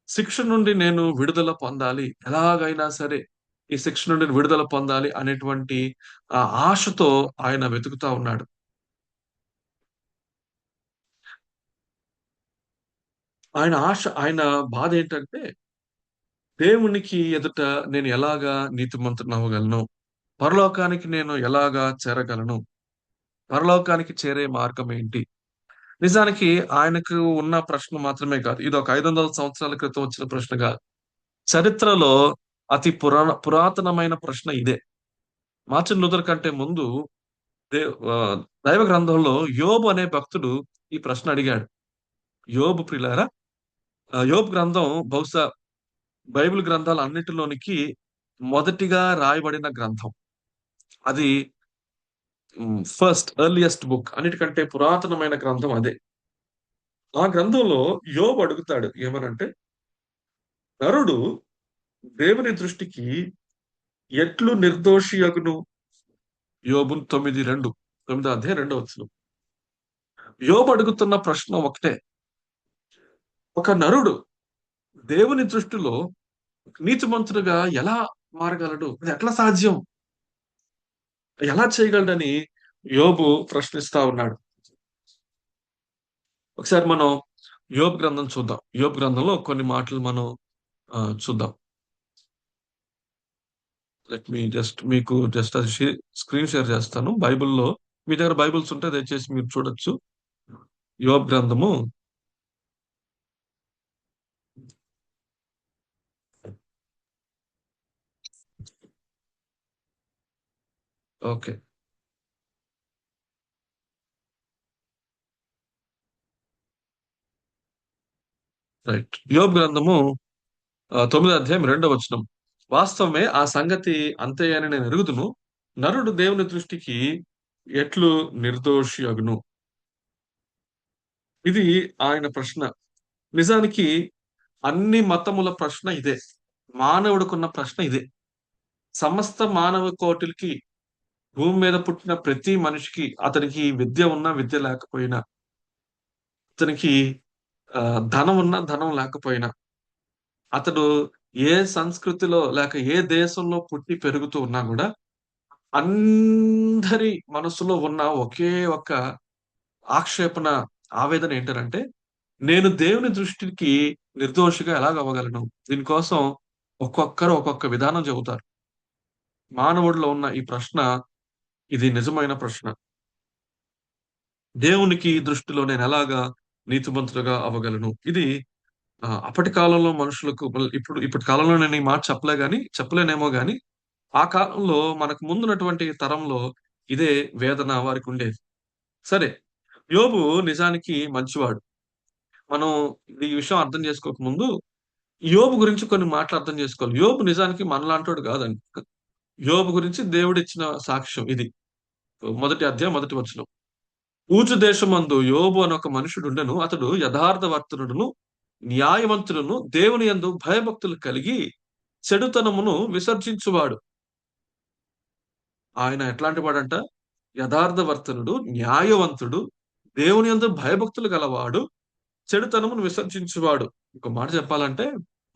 శిక్ష నుండి నేను విడుదల పొందాలి. ఎలాగైనా సరే ఈ శిక్ష నుండి విడుదల పొందాలి అనేటువంటి ఆశతో ఆయన వెతుకుతా ఉన్నాడు. ఆయన బాధేంటంటే దేవునికి ఎదుట నేను ఎలాగా నీతిమంతుడిని అవ్వగలను? పరలోకానికి నేను ఎలాగా చేరగలను? పరలోకానికి చేరే మార్గం ఏంటి? నిజానికి ఆయనకు ఉన్న ప్రశ్న మాత్రమే కాదు. ఇది ఒక 500 సంవత్సరాల క్రితం వచ్చిన ప్రశ్న కాదు. చరిత్రలో అతి పురాతనమైన ప్రశ్న ఇదే. మార్టిన్ లూథర్ కంటే ముందు దైవ గ్రంథంలో యోబు అనే భక్తుడు ఈ ప్రశ్న అడిగాడు. యోబు ప్రియులారా, యోబు గ్రంథం బహుశా బైబిల్ గ్రంథాలు అన్నిటిలోనికి మొదటిగా రాయబడిన గ్రంథం. అది ఫస్ట్ ఎర్లియస్ట్ బుక్, అన్నిటికంటే పురాతనమైన గ్రంథం అదే. ఆ గ్రంథంలో యోబు అడుగుతాడు ఏమనంటే, నరుడు దేవుని దృష్టికి ఎట్లు నిర్దోషియగును? యోబు 9:2, 9 అధ్యాయం 2 వచనం. యోబు అడుగుతున్న ప్రశ్న ఒకటే. ఒక నరుడు దేవుని దృష్టిలో నీతిమంతుడుగా ఎలా మారగలడు? అది ఎట్లా సాధ్యం? ఎలా చేయగలడని యోబు ప్రశ్నిస్తా ఉన్నాడు. ఒకసారి మనం యోబు గ్రంథం చూద్దాం. యోబు గ్రంథంలో కొన్ని మాటలు మనం చూద్దాం. లెట్ మీ మీకు అది స్క్రీన్ షేర్ చేస్తాను. బైబిల్‌లో మీ దగ్గర బైబిల్స్ ఉంటే దయచేసి మీరు చూడొచ్చు. యోబు గ్రంథము ఓకే. రైట్. యోబు గ్రంథము 9 అధ్యాయం 2 వచనం. వాస్తవమే, ఆ సంగతి అంతే అని నేను ఎరుగుదును. నరుడు దేవుని దృష్టికి ఎట్లు నిర్దోషి అగును? ఇది ఆయన ప్రశ్న. నిజానికి అన్ని మతముల ప్రశ్న ఇదే. మానవుడికున్న ప్రశ్న ఇదే. సమస్త మానవ కోటికి, భూమి మీద పుట్టిన ప్రతి మనిషికి, అతనికి విద్య ఉన్నా విద్య లేకపోయినా, అతనికి ధనం ఉన్నా ధనం లేకపోయినా, అతడు ఏ సంస్కృతిలో లేక ఏ దేశంలో పుట్టి పెరుగుతూ ఉన్నా కూడా, అందరి మనసులో ఉన్న ఒకే ఒక్క ఆక్షేపణ, ఆవేదన ఏంటనంటే, నేను దేవుని దృష్టికి నిర్దోషిగా ఎలాగ అవ్వగలను? దీనికోసం ఒక్కొక్కరు ఒక్కొక్క విధానం చెబుతారు. మానవుడిలో ఉన్న ఈ ప్రశ్న, ఇది నిజమైన ప్రశ్న. దేవునికి దృష్టిలో నేను ఎలాగా నీతిమంతుడుగా అవ్వగలను? ఇది అప్పటి కాలంలో మనుషులకు, ఇప్పటి కాలంలో నేను ఈ మాట చెప్పలేనేమో గాని, ఆ కాలంలో మనకు ముందున్నటువంటి తరంలో ఇదే వేదన వారికి ఉండేది. సరే, యోబు నిజానికి మంచివాడు. మనం ఈ విషయం అర్థం చేసుకోక ముందు యోబు గురించి కొన్ని మాటలు అర్థం చేసుకోవాలి. యోబు నిజానికి మనలాంటోడు కాదండి. యోబు గురించి దేవుడిచ్చిన సాక్ష్యం ఇది. 1 అధ్యాయం 1 వచనం. ఊజు దేశమందు యోబు అని ఒక మనుషుడుండెను. అతడు యథార్థవర్తనుడును, న్యాయవంతుడును, దేవుని యందు భయభక్తులు కలిగి చెడుతనమును విసర్జించువాడు. ఆయన ఎట్లాంటి వాడంట? యథార్థవర్తనుడు, న్యాయవంతుడు, దేవుని యందు భయభక్తులు గలవాడు, చెడుతనమును విసర్జించువాడు. ఇంకో మాట చెప్పాలంటే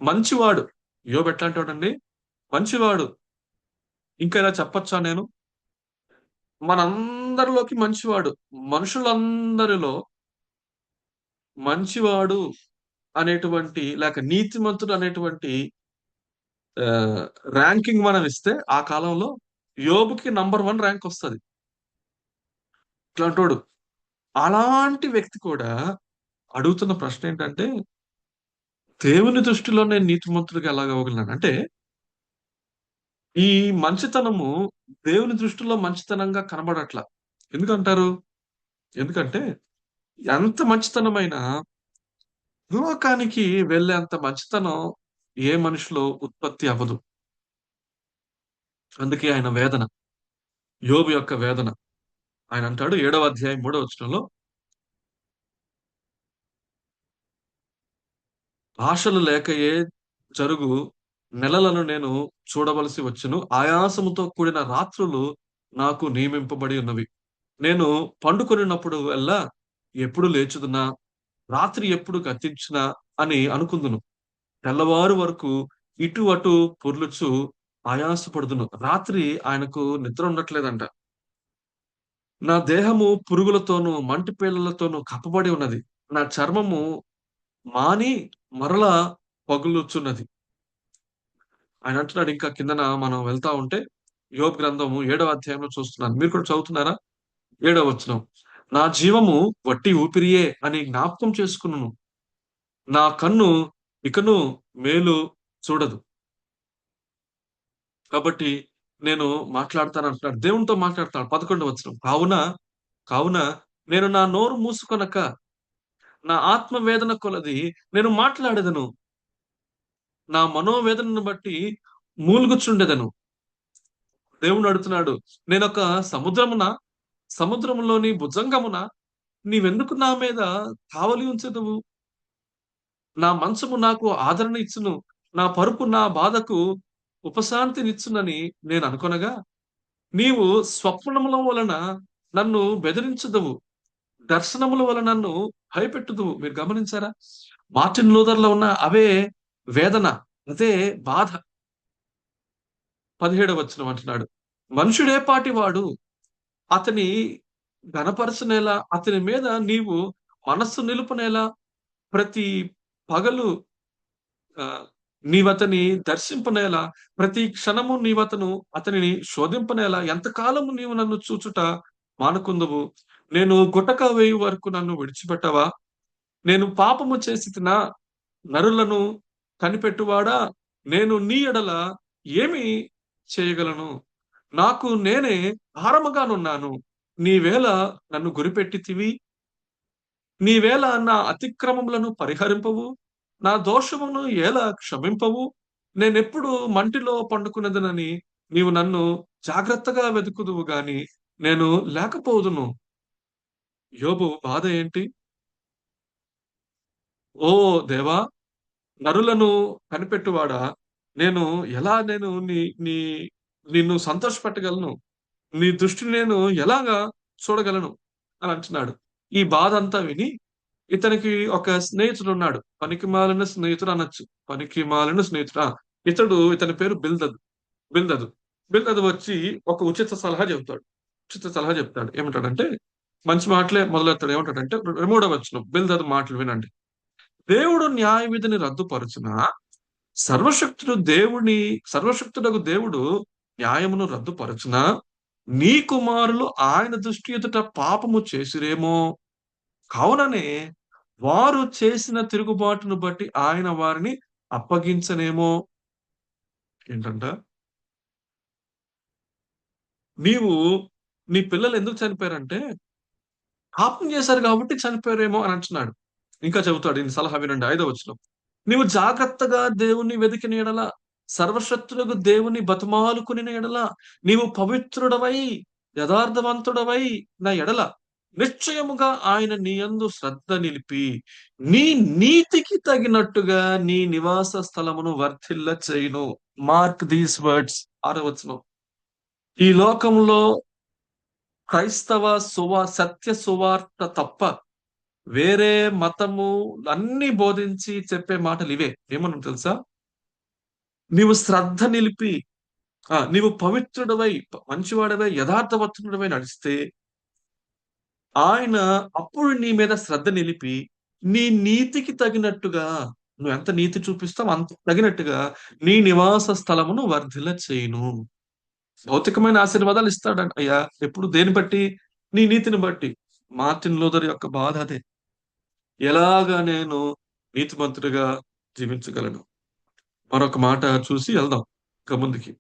మంచివాడు. యోబు ఎట్లాంటి వాడండి? మంచివాడు. ఇంకా ఇలా చెప్పొచ్చా నేను? మనందరిలోకి మంచివాడు. మనుషులందరిలో మంచివాడు అనేటువంటి, లేక నీతిమంతుడు అనేటువంటి ఆహ్, ర్యాంకింగ్ మనం ఇస్తే, ఆ కాలంలో యోబుకి నంబర్ 1 ర్యాంక్ వస్తది. ఇట్లాంటోడు. అలాంటి వ్యక్తి కూడా అడుగుతున్న ప్రశ్న ఏంటంటే, దేవుని దృష్టిలో నేను నీతిమంతుడిగా ఎలాగ అవ్వగలను? అంటే ఈ మంచితనము దేవుని దృష్టిలో మంచితనంగా కనబడట్ల. ఎందుకంటారు? ఎందుకంటే ఎంత మంచితనమైనా లోకానికి వెళ్ళేంత మంచితనం ఏ మనిషిలో ఉత్పత్తి అవ్వదు. అందుకే ఆయన వేదన. యోబు యొక్క వేదన. ఆయన అంటాడు 7 అధ్యాయం 3 వచనంలో, ఆశలు లేకయే జరుగు నెలలను నేను చూడవలసి వచ్చును. ఆయాసముతో కూడిన రాత్రులు నాకు నియమింపబడి ఉన్నవి. నేను పండుకొనినప్పుడు ఎల్లా ఎప్పుడు లేచుదునా? రాత్రి ఎప్పుడు గతించునా అని అనుకుందును. తెల్లవారు వరకు ఇటు అటు పొర్లుచు ఆయాసపడుదును. రాత్రి ఆయనకు నిద్ర ఉండట్లేదంట. నా దేహము పురుగులతోనూ, మంటి పేలులతోనూ కప్పబడి ఉన్నది. నా చర్మము మాని మరలా పగులుచున్నది. ఆయన అంటున్నాడు ఇంకా కిందన మనం వెళ్తా ఉంటే, యోబు గ్రంథము 7వ అధ్యాయంలో చూస్తున్నాను. మీరు కూడా చదువుతున్నారా? 7వ వచనం. నా జీవము వట్టి ఊపిరియే అని జ్ఞాపకం చేసుకున్నాను. నా కన్ను ఇకను మేలు చూడదు. కాబట్టి నేను మాట్లాడతాను అంటున్నాడు. దేవునితో మాట్లాడతాడు. 11వ వచనం. కావున నేను నా నోరు మూసుకొనక నా ఆత్మ వేదన కొలది నేను మాట్లాడెదను. నా మనోవేదనను బట్టి మూలుగుచుండెదను. దేవుడు అడుగుతున్నాడు. నేనొక సముద్రమున, సముద్రములోని భుజంగమున నీవెందుకు నా మీద కావలి ఉంచెదవు? నా మంచము నాకు ఆదరణ ఇచ్చును. నా పరుపు నా బాధకు ఉపశాంతినిచ్చునని నేను అనుకొనగా, నీవు స్వప్నముల వలన నన్ను బెదిరించుదువు. దర్శనముల వలన నన్ను భయపెట్టుదువు. మీరు గమనించారా? మార్టిన్ లూథర్‌లో ఉన్న అవే వేదన, అదే బాధ. 17వ వచనం అంటున్నాడు. మనుషుడేపాటి వాడు? అతని ఘనపరచనేలా? అతని మీద నీవు మనస్సు నిలుపునేలా? ప్రతి పగలు నీవతని దర్శింపనేలా? ప్రతి క్షణము అతనిని శోధింపనేలా? ఎంతకాలము నీవు నన్ను చూచుట మానుకుందువు? నేను గుటక వేయు వరకు నన్ను విడిచిపెట్టవా? నేను పాపము చేసితినా? నరులను కనిపెట్టువాడా? నేను నీ ఎడల ఏమి చేయగలను? నాకు నేనే భారముగానున్నాను. నీవేళ నన్ను గురిపెట్టితివి? నీవేళ నా అతిక్రమములను పరిహరింపవు? నా దోషమును ఎలా క్షమింపవు? నేనెప్పుడు మంటిలో పండుకున్నదనని నీవు నన్ను జాగ్రత్తగా వెతుకుదువు గాని నేను లేకపోదును. యోబు బాధ ఏంటి? ఓ దేవా! నరులను కనిపెట్టువాడా! నేను ఎలా నేను నీ నీ నిన్ను సంతోషపెట్టగలను? నీ దృష్టిని నేను ఎలాగా చూడగలను? అని అంటున్నాడు. ఈ బాధంతా విని ఇతనికి ఒక స్నేహితుడున్నాడు. పనికిమాలిన స్నేహితుడు అనొచ్చు. పనికిమాలిన స్నేహితుడు. ఇతని పేరు బిల్దదు. బిల్దదు వచ్చి ఒక ఉచిత సలహా చెబుతాడు. ఉచిత సలహా చెప్తాడు. ఏమంటాడంటే మంచి మాటలే మొదలెడతాడు. ఏమంటాడంటే 3వ వచనం బిల్దదు మాటలు వినండి. దేవుడు న్యాయ విధిని రద్దుపరచునా? సర్వశక్తుడగు దేవుడు న్యాయమును రద్దుపరచునా? నీ కుమారులు ఆయన దృష్టి ఎదుట పాపము చేసిరేమో, కావుననే వారు చేసిన తిరుగుబాటును బట్టి ఆయన వారిని అప్పగించనేమో. ఏంటంట? నీవు నీ పిల్లలు ఎందుకు చనిపోయారంటే, పాపం చేశారు కాబట్టి చనిపోయారేమో అని అంటున్నాడు. ఇంకా చెబుతాడు. ఈయన సలహా వినండి. 5వ వచనం. నీవు జాగ్రత్తగా దేవుని వెదికిన ఎడల, సర్వశక్తులకు దేవుని బతిమాలుకునిన ఎడల, నీవు పవిత్రుడవై, యథార్థవంతుడవై నా ఎడల నిశ్చయముగా ఆయన నీ యందు శ్రద్ధ నిలిపి, నీ నీతికి తగినట్టుగా నీ నివాస స్థలమును వర్ధిల్ల చేయును. Mark these words. 6వ వచనం. ఈ లోకంలో క్రైస్తవ సత్య సువార్త తప్ప వేరే మతము అన్ని బోధించి చెప్పే మాటలు ఇవే. ఏమన్నా తెలుసా? నీవు శ్రద్ధ నిలిపి, నీవు పవిత్రుడవై, మంచివాడవై, యథార్థవంతుడవై నడిస్తే ఆయన అప్పుడు నీ మీద శ్రద్ధ నిలిపి, నీ నీతికి తగినట్టుగా నువ్వు ఎంత నీతి చూపిస్తావో అంత తగినట్టుగా నీ నివాస స్థలమును వర్ధిల్ల చేయును. భౌతికమైన ఆశీర్వాదాలు ఇస్తాడంట అయ్యా. ఎప్పుడు దేని బట్టి? నీ నీతిని బట్టి. మార్టిన్ లూథర్ యొక్క బాధ అదే. ఎలాగా నేను నీతిమంతుడిగా జీవించగలను? మరొక మాట చూసి వెళ్దాం ఇంకా ముందుకి.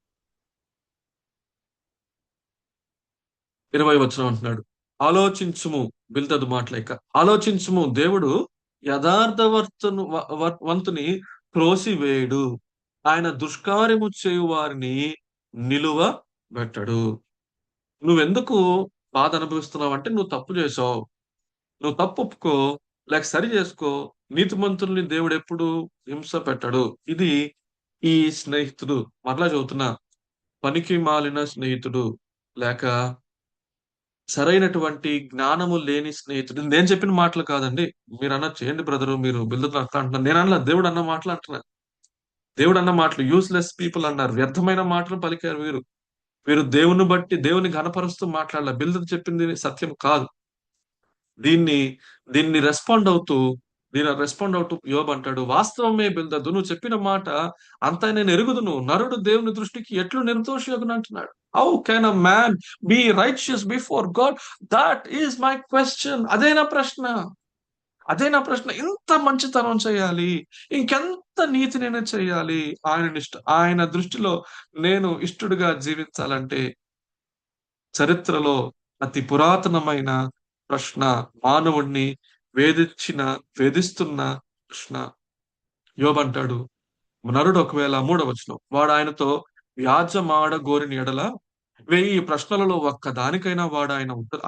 20వ వచనం అంటున్నాడు. ఆలోచించుము. బిల్దదు మాటలేక ఆలోచించుము. దేవుడు వంతుని త్రోసివేయుడు. ఆయన దుష్కార్యము చేయు వారిని నిలువ పెట్టడు. నువ్వెందుకు బాధ అనుభవిస్తున్నావు అంటే నువ్వు తప్పు చేసావు. నువ్వు తప్పు ఒప్పుకో, లేక సరి చేసుకో. నీతిమంతుల్ని దేవుడు ఎప్పుడు హింస పెట్టడు. ఇది ఈ స్నేహితుడు. మరలా చదువుతున్నా. పనికి మాలిన స్నేహితుడు, లేక సరైనటువంటి జ్ఞానము లేని స్నేహితుడు. నేను చెప్పిన మాటలు కాదండి. మీరు అనొచ్చు, ఏంటి బ్రదరు మీరు బిల్దతో అట్లా అంటున్నారు. నేను అనలా, దేవుడు అన్న మాటలు అంటున్నా. దేవుడు అన్న మాటలు యూస్‌లెస్ పీపుల్ అన్నారు. వ్యర్థమైన మాటలు పలికారు వీరు. వీరు దేవుని బట్టి, దేవుని ఘనపరుస్తూ మాట్లాడలే. బిల్దతు చెప్పింది సత్యం కాదు. దీన్ని దీన్ని రెస్పాండ్ అవుతూ దీని రెస్పాండ్ అవుతూ యోబ్ అంటాడు, వాస్తవమే బిల్దదు, నువ్వు చెప్పిన మాట అంతా నేను ఎరుగుదును. నరుడు దేవుని దృష్టికి ఎట్లు నిర్దోషియగును అంటున్నాడు. How can a man be righteous before God? That is my question. అదే నా ప్రశ్న. ఇంత మంచితనం చేయాలి, ఇంకెంత నీతి నేను చేయాలి, ఆయన దృష్టిలో నేను ఇష్టడుగా జీవించాలంటే చరిత్రలో అతి పురాతనమైన ప్రశ్న, మానవుణ్ణి వేధించిన వేధిస్తున్న ప్రశ్న. యోబంటాడు, నరుడు ఒకవేళ మూడవ వచనం, వాడు ఆయనతో వ్యాజమాడ గోరిన ఎడల 1000 ప్రశ్నలలో ఒక్క దానికైనా వాడు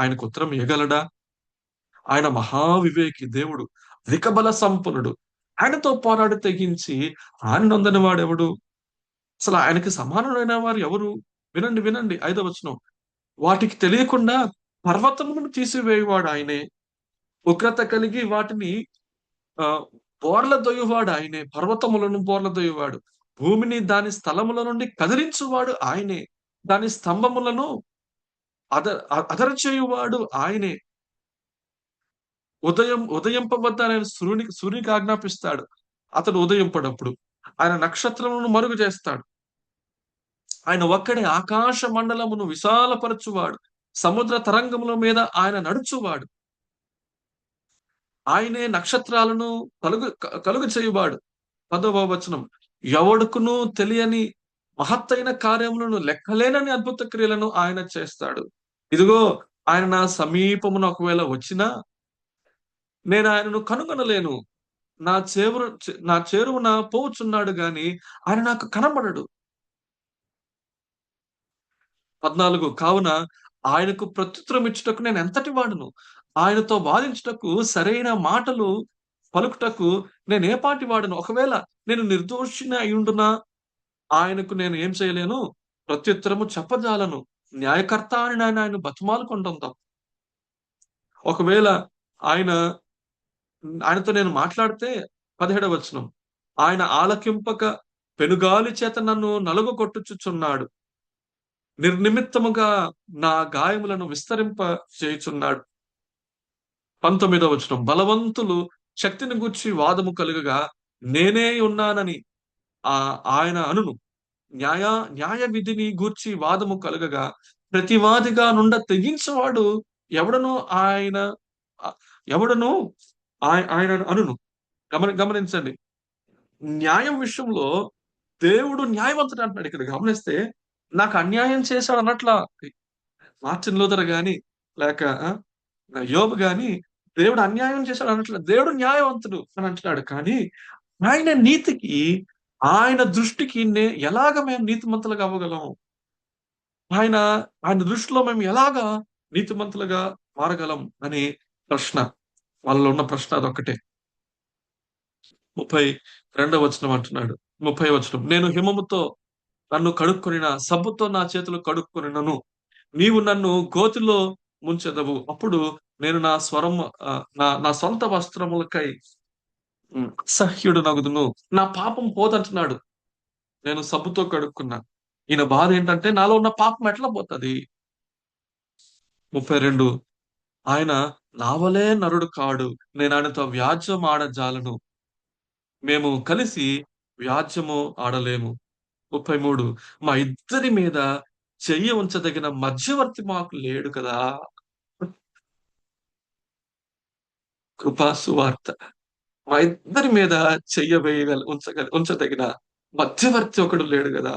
ఆయనకు ఉత్తరం ఇయ్యగలడా? ఆయన మహావివేకి దేవుడు, అధిక బల సంపన్నుడు. ఆయనతో పోరాడి తెగించి ఆయన నొందని వాడెవడు? అసలు ఆయనకి సమానులైన వారు ఎవరు? వినండి వినండి, 5వ వచనం, వాటికి తెలియకుండా పర్వతములను తీసివేయువాడు ఆయనే, ఉగ్రత కలిగి వాటిని ఆ బోర్ల దొయ్యువాడు ఆయనే. పర్వతములను బోర్ల దొయ్యువాడు, భూమిని దాని స్థలముల నుండి కదిలించువాడు ఆయనే, దాని స్తంభములను అద అదరచేయువాడు ఆయనే. ఉదయింపవద్ద ఆయన సూర్యునికి ఆజ్ఞాపిస్తాడు, అతడు ఉదయింపడప్పుడు. ఆయన నక్షత్రములను మరుగు చేస్తాడు. ఆయన ఒక్కడే ఆకాశ మండలమును విశాలపరచువాడు, సముద్ర తరంగముల మీద ఆయన నడుచువాడు. ఆయనే నక్షత్రాలను కలుగు చేయువాడు. 10వ వచనం, ఎవడుకును తెలియని మహత్తైన కార్యములను, లెక్కలేనని అద్భుత క్రియలను ఆయన చేస్తాడు. ఇదిగో, ఆయన నా సమీపమున ఒకవేళ వచ్చినా నేను ఆయనను కనుగొనలేను. నా చేరువున పోవుచున్నాడు గాని ఆయన నాకు కనబడడు. 14, కావున ఆయనకు ప్రత్యుత్తరం ఇచ్చుటకు నేను ఎంతటి వాడును? ఆయనతో వాదించుటకు సరైన మాటలు పలుకుటకు నేను ఏ పాటి వాడను? ఒకవేళ నేను నిర్దోషిని అయ్యుండునా, ఆయనకు నేను ఏం చేయలేను? ప్రత్యుత్తరము చెప్పజాలను. న్యాయకర్త అని నేను ఆయన బతిమాలుకుంటాం. ఒకవేళ ఆయన ఆయనతో నేను మాట్లాడితే, 17వ వచనం, ఆయన ఆలకింపక పెనుగాలి చేత నన్ను నలుగగొట్టుచుచున్నాడు. నిర్నిమిత్తముగా నా గాయములను విస్తరింప చేయుచున్నాడు. 19వ వచనం, బలవంతులు శక్తిని గూర్చి వాదము కలుగగా నేనే ఉన్నానని ఆయన అనును. న్యాయ న్యాయ విధిని గూర్చి వాదము కలుగగా ప్రతివాదిగా నుండ తెగించేవాడు ఎవడను ఆయన ఆ, ఎవడను ఆయన అనును. గమనించండి, న్యాయం విషయంలో దేవుడు న్యాయవంతుడు అంటున్నాడు. ఇక్కడ గమనిస్తే, నాకు అన్యాయం చేశాడు అన్నట్లా మార్టిన్ లూథర్ గాని, లేక యోబు గాని దేవుడు అన్యాయం చేశాడు అన్నట్ల, దేవుడు న్యాయవంతుడు అని అంటున్నాడు. కానీ ఆయన నీతికి, ఆయన దృష్టికి ఎలాగ మేము నీతిమంతులుగా అవ్వగలం? ఆయన ఆయన దృష్టిలో మేము ఎలాగా నీతిమంతులుగా మారగలం అని ప్రశ్న. వాళ్ళలో ఉన్న ప్రశ్న అదొక్కటే. 32వ వచనం అంటున్నాడు. 30వ వచనం, నేను హిమముతో నన్ను కడుక్కొనిన, సబ్బుతో నా చేతులు కడుక్కొనినను, నీవు నన్ను గోతిలో ముంచెదవు. అప్పుడు నేను నా స్వరం నా సొంత వస్త్రములకై అసహ్యుడు నగుదును. నా పాపం పోదంటున్నాడు. నేను సబ్బుతో కడుక్కున్నా. ఈయన బాధ ఏంటంటే, నాలో ఉన్న పాపం ఎట్లా పోతుంది? 32, ఆయన నా వలే నరుడు కాడు, నేను ఆయనతో వ్యాజ్యం ఆడజాలను, మేము కలిసి వ్యాజ్యము ఆడలేము. 33, మా ఇద్దరి మీద చెయ్యి ఉంచదగిన మధ్యవర్తి మాకు లేడు కదా. కృపా సువార్త. మా ఇద్దరి మీద చెయ్య ఉంచదగిన మధ్యవర్తి ఒకడు లేడు కదా.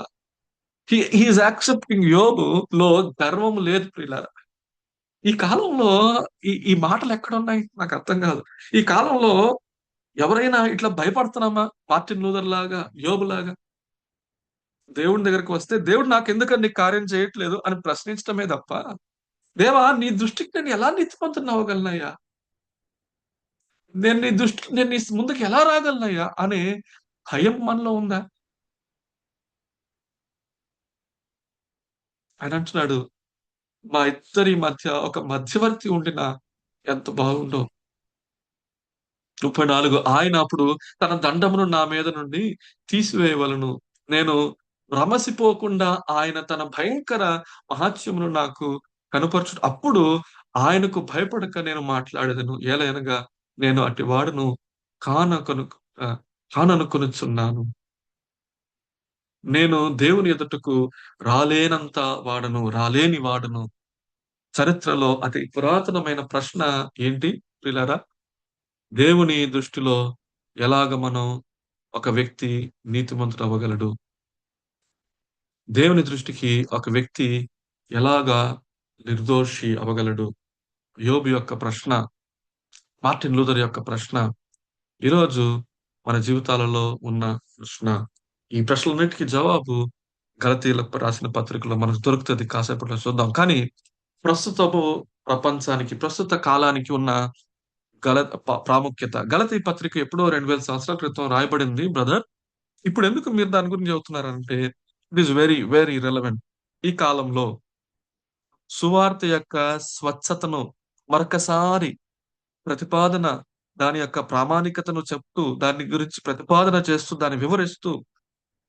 He is accepting. యోబు లో గర్వం లేదు ప్రియులారా. ఈ కాలంలో ఈ మాటలు ఎక్కడున్నాయి నాకు అర్థం కాదు. ఈ కాలంలో ఎవరైనా ఇట్లా భయపడుతున్నామా? మార్టిన్ లూథర్ లాగా, యోబు లాగా దేవుని దగ్గరకు వస్తే, దేవుడు నాకెందుకని నీ కార్యం చేయట్లేదు అని ప్రశ్నించడమే తప్ప, దేవా నీ దృష్టికి నేను ఎలా నీతిమంతుడిని అవ్వగలనయ్యా, నేను నీ ముందుకు ఎలా రాగలనయ్యా అనే భయం మనలో ఉందా? ఆయన అంటున్నాడు, మా ఇద్దరి మధ్య ఒక మధ్యవర్తి ఉండినా ఎంత బాగుండో. 34, ఆయన అప్పుడు తన దండమును నా మీద నుండి తీసివేయవలను, నేను రమసిపోకుండా ఆయన తన భయంకర మహాత్మ్యమును నాకు కనుపరచు. అప్పుడు ఆయనకు భయపడక నేను మాట్లాడేదను, ఏలయనగా నేను అట్టి వాడును కానకొను కాననుకొనుచున్నాను. నేను దేవుని ఎదుటకు రాలేనంత వాడను, రాలేని వాడను. చరిత్రలో అతి పురాతనమైన ప్రశ్న ఏంటి ప్రియులారా? దేవుని దృష్టిలో ఎలాగ మనం ఒక వ్యక్తి నీతిమంతుడు అవ్వగలడు? దేవుని దృష్టికి ఒక వ్యక్తి ఎలాగా నిర్దోషి అవ్వగలడు? యోబు యొక్క ప్రశ్న, మార్టిన్ లూథర్ యొక్క ప్రశ్న, ఈరోజు మన జీవితాలలో ఉన్న ప్రశ్న. ఈ ప్రశ్నలన్నిటికీ జవాబు గలతీయులకు రాసిన పత్రికలో మనకు దొరుకుతది. కాసేపట్లో చూద్దాం. కానీ ప్రస్తుతపు ప్రపంచానికి, ప్రస్తుత కాలానికి ఉన్న ప్రాముఖ్యత. గలతీ పత్రిక ఎప్పుడో 2000 సంవత్సరాల క్రితం రాయబడింది బ్రదర్. ఇప్పుడెందుకు మీరు దాని గురించి చెబుతున్నారంటే, it is very, very relevant. ఈ కాలంలో సువార్త యొక్క స్వచ్ఛతను మరొకసారి ప్రతిపాదన, దాని యొక్క ప్రామాణికతను చెప్తూ, దాని గురించి ప్రతిపాదన చేస్తూ, దాన్ని వివరిస్తూ,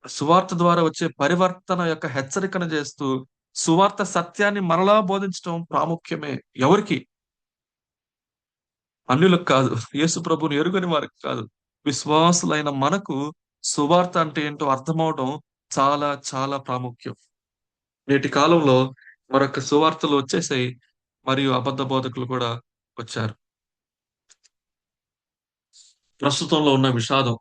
సువార్త ద్వారా వచ్చే పరివర్తన యొక్క హెచ్చరికను చేస్తూ, సువార్త సత్యాన్ని మరలా బోధించడం ప్రాముఖ్యమే. ఎవరికి? అన్యులకు కాదు. యేసు ప్రభువుని ఎరుగని వారికి కాదు. విశ్వాసులైన మనకు సువార్త అంటే ఏంటో అర్థమవడం చాలా చాలా ప్రాముఖ్యం. నేటి కాలంలో మరొక సువార్తలు వచ్చేసాయి. మరియు అబద్ధ బోధకులు కూడా వచ్చారు. ప్రస్తుతంలో ఉన్న విషాదం,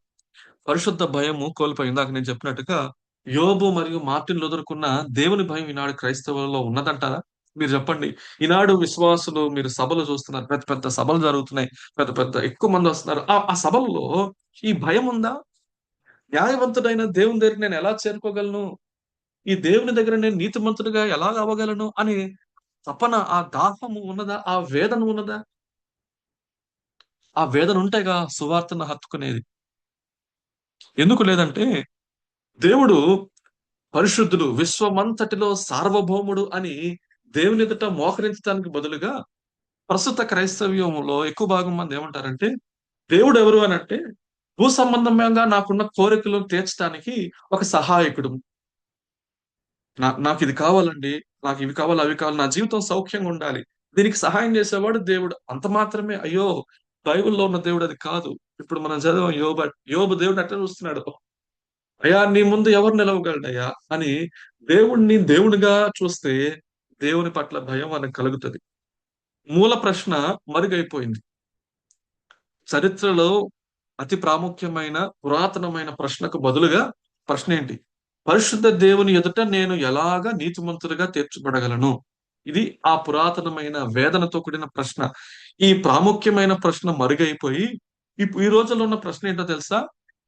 పరిశుద్ధ భయము కోల్పోయి, ఇందాక నేను చెప్పినట్టుగా యోబు మరియు మార్టిన్ లూథర్‌కున్న దేవుని భయం ఈనాడు క్రైస్తవులలో ఉన్నదంటారా? మీరు చెప్పండి. ఈనాడు విశ్వాసులు, మీరు సభలు చూస్తున్నారు. పెద్ద పెద్ద సభలు జరుగుతున్నాయి. పెద్ద పెద్ద ఎక్కువ మంది వస్తున్నారు. ఆ సభల్లో ఈ భయం ఉందా? న్యాయవంతుడైన దేవుని దగ్గరికి నేను ఎలా చేరుకోగలను? ఈ దేవుని దగ్గర నేను నీతిమంతుడిగా ఎలాగ అవ్వగలను అని తపన, ఆ దాహము ఉన్నదా? ఆ వేదన ఉన్నదా? ఆ వేదన ఉంటేగా సువార్తను హత్తుకునేది. ఎందుకు లేదంటే, దేవుడు పరిశుద్ధుడు, విశ్వమంతటిలో సార్వభౌముడు అని దేవుని ఎదుట మోకరించడానికి బదులుగా, ప్రస్తుత క్రైస్తవ్యంలో ఎక్కువ భాగం మంది ఏమంటారంటే, దేవుడు ఎవరు అనంటే, భూ సంబంధంగా నాకున్న కోరికలను తీర్చడానికి ఒక సహాయకుడు. నాకిది కావాలండి. నాకివి కావాలి, అవి కావాలి. నా జీవితం సౌఖ్యంగా ఉండాలి. దీనికి సహాయం చేసేవాడు దేవుడు. అంత మాత్రమే. అయ్యో! బైబిల్‌లో ఉన్న దేవుడు అది కాదు. ఇప్పుడు మనం చదివాం యోబు దేవుడిని ఎట్లా చూస్తున్నాడు? అయ్యా! నీ ముందు ఎవరు నిలవగలడయ్యా? అని దేవుడిని దేవుడిగా చూస్తే దేవుని పట్ల భయం మనకు కలుగుతది. మూల ప్రశ్న మరుగైపోయింది. చరిత్రలో అతి ప్రాముఖ్యమైన, పురాతనమైన ప్రశ్నకు బదులుగా ప్రశ్న ఏంటి? పరిశుద్ధ దేవుని ఎదుట నేను ఎలాగా నీతిమంతుడిగా తీర్చబడగలను? ఇది ఆ పురాతనమైన వేదనతో కూడిన ప్రశ్న. ఈ ప్రాముఖ్యమైన ప్రశ్న మరుగైపోయి, ఈ రోజుల్లో ఉన్న ప్రశ్న ఏంటో తెలుసా?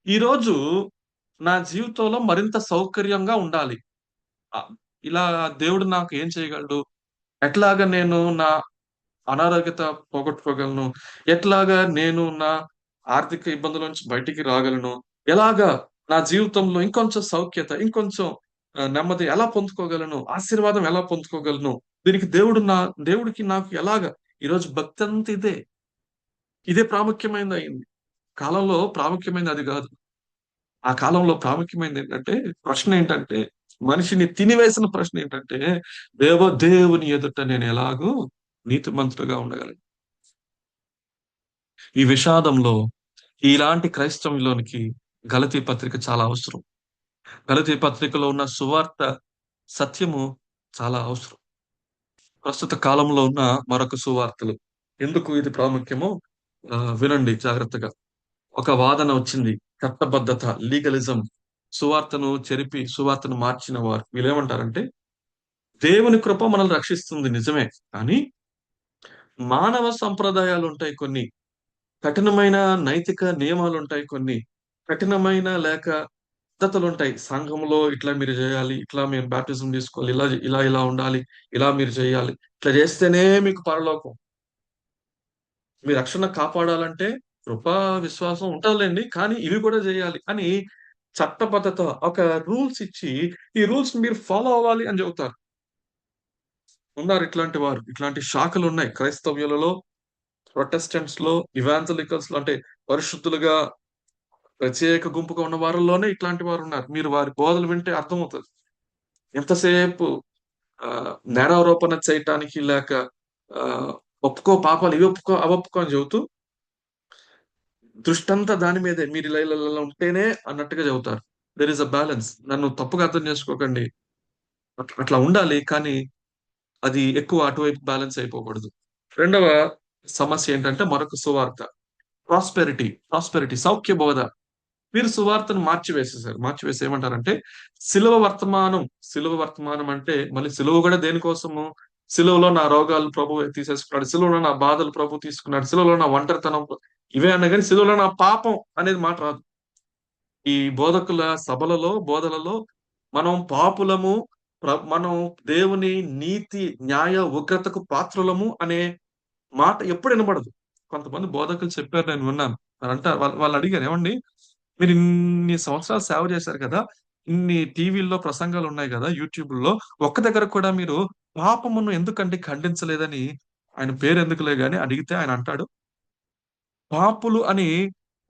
ఈరోజు నా జీవితంలో మరింత సౌకర్యంగా ఉండాలి. ఆహ్, ఇలా దేవుడు నాకు ఏం చేయగలడు? ఎట్లాగా నేను నా అనారోగ్యత పోగొట్టుకోగలను? ఎట్లాగా నేను నా ఆర్థిక ఇబ్బందుల నుంచి బయటికి రాగలను? ఎలాగా నా జీవితంలో ఇంకొంచెం సౌఖ్యత, ఇంకొంచెం నెమ్మది ఎలా పొందుకోగలను? ఆశీర్వాదం ఎలా పొందుకోగలను? దీనికి దేవుడికి నాకు ఎలాగా? ఈరోజు భక్తంతా ఇదే. ఇదే ప్రాముఖ్యమైనదయింది. కాలంలో ప్రాముఖ్యమైనది అది గాదు. ఆ కాలంలో ప్రాముఖ్యమైనది ఏంటంటే, ప్రశ్న ఏంటంటే, మనిషిని తినివేసిన ప్రశ్న ఏంటంటే, దేవుని ఎదుట నేను ఎలాగో నీతిమంతుడుగా ఉండగలను. ఈ విషాదంలో ఇలాంటి క్రైస్తవంలోనికి గలతీ పత్రిక చాలా అవసరం. గలతీ పత్రికలో ఉన్న సువార్త సత్యము చాలా అవసరం. ప్రస్తుత కాలంలో ఉన్న మరొక సువార్తలు. ఎందుకు ఇది ప్రాముఖ్యమో వినండి జాగ్రత్తగా. ఒక వాదన వచ్చింది. చట్టబద్ధత, లీగలిజం, సువార్తను చెరిపి, సువార్తను మార్చిన వారు. వీళ్ళేమంటారంటే, దేవుని కృప మనల్ని రక్షిస్తుంది నిజమే. కానీ మానవ సంప్రదాయాలుంటాయి కొన్ని. కఠినమైన నైతిక నియమాలుంటాయి కొన్ని. కఠినమైన లేక పద్ధతులుంటాయి. సంఘంలో ఇట్లా మీరు జేయాలి. ఇట్లా మీరు బాప్టిజం తీసుకోవాలి. ఇలా ఉండాలి. ఇలా మీరు చేయాలి. ఇట్లా చేస్తేనే మీకు పరలోకం. మీ రక్షణ కాపాడాలంటే కృపా, విశ్వాసం ఉంటదిలెండి. కానీ ఇవి కూడా జేయాలి అని చట్టబద్ధత, ఒక రూల్స్ ఇచ్చి, ఈ రూల్స్ మీరు ఫాలో అవ్వాలి అని చెబుతారు. ఉన్నారు ఇట్లాంటి వారు. ఇట్లాంటి శాఖలున్నాయి క్రైస్తవ్యులలో, ప్రొటెస్టంట్స్‌లో, ఇవాంజలికల్స్‌లో, అంటే పరిశుద్ధులుగా ప్రత్యేక గుంపుగా ఉన్న వారిలోనే ఇట్లాంటి వారున్నారు. మీరు వారి బోధలు వింటే అర్థమవుతది. ఎంతసేపు నేరారోపణ చేయటానికి లేక ఆహ్, ఒప్పుకో పాపాలు, ఇవి ఒప్పుకో, అవి ఒప్పుకో అని చెబుతూ, దృష్టంతా దాని మీదే, మీరు ఇలా ఇలా ఇలా ఉంటేనే అన్నట్టుగా చెబుతారు. There is a balance. నన్ను తప్పుగా అర్థం చేసుకోకండి. అట్లా ఉండాలి, కానీ అది ఎక్కువ అటువైపు బ్యాలెన్స్ అయిపోకూడదు. రెండవ సమస్య ఏంటంటే మరొక సువార్త, ప్రాస్పెరిటీ, సౌఖ్య బోధ. వీరు సువార్తను మార్చివేసేసారు. మార్చివేసి ఏమంటారంటే సిలువ వర్తమానం. సిలువ వర్తమానం అంటే మళ్ళీ సిలువ కూడా దేనికోసము? సిలువలో నా రోగాలు ప్రభు తీసేసుకున్నాడు, సిలువలో నా బాధలు ప్రభు తీసుకున్నాడు, సిలువలో నా ఒంటరితనం, ఇవే అన్నా కానీ సిలువలో నా పాపం అనేది మాట రాదు. ఈ బోధకుల సభలలో, బోధలలో మనం పాపులము, మనం దేవుని నీతి న్యాయ ఉగ్రతకు పాత్రులము అనే మాట ఎప్పుడు వినబడదు. కొంతమంది బోధకులు చెప్పారు, నేను విన్నాను. వాళ్ళు అంటారు, వాళ్ళు అడిగారు, ఏమండి మీరు ఇన్ని సంవత్సరాలు సేవ చేశారు కదా, ఇన్ని టీవీల్లో ప్రసంగాలు ఉన్నాయి కదా, యూట్యూబ్లో, ఒక్క దగ్గర కూడా మీరు పాపమును ఎందుకంటే ఖండించలేదని, ఆయన పేరు ఎందుకులే గాని అడిగితే ఆయన అంటాడు, పాపులు అని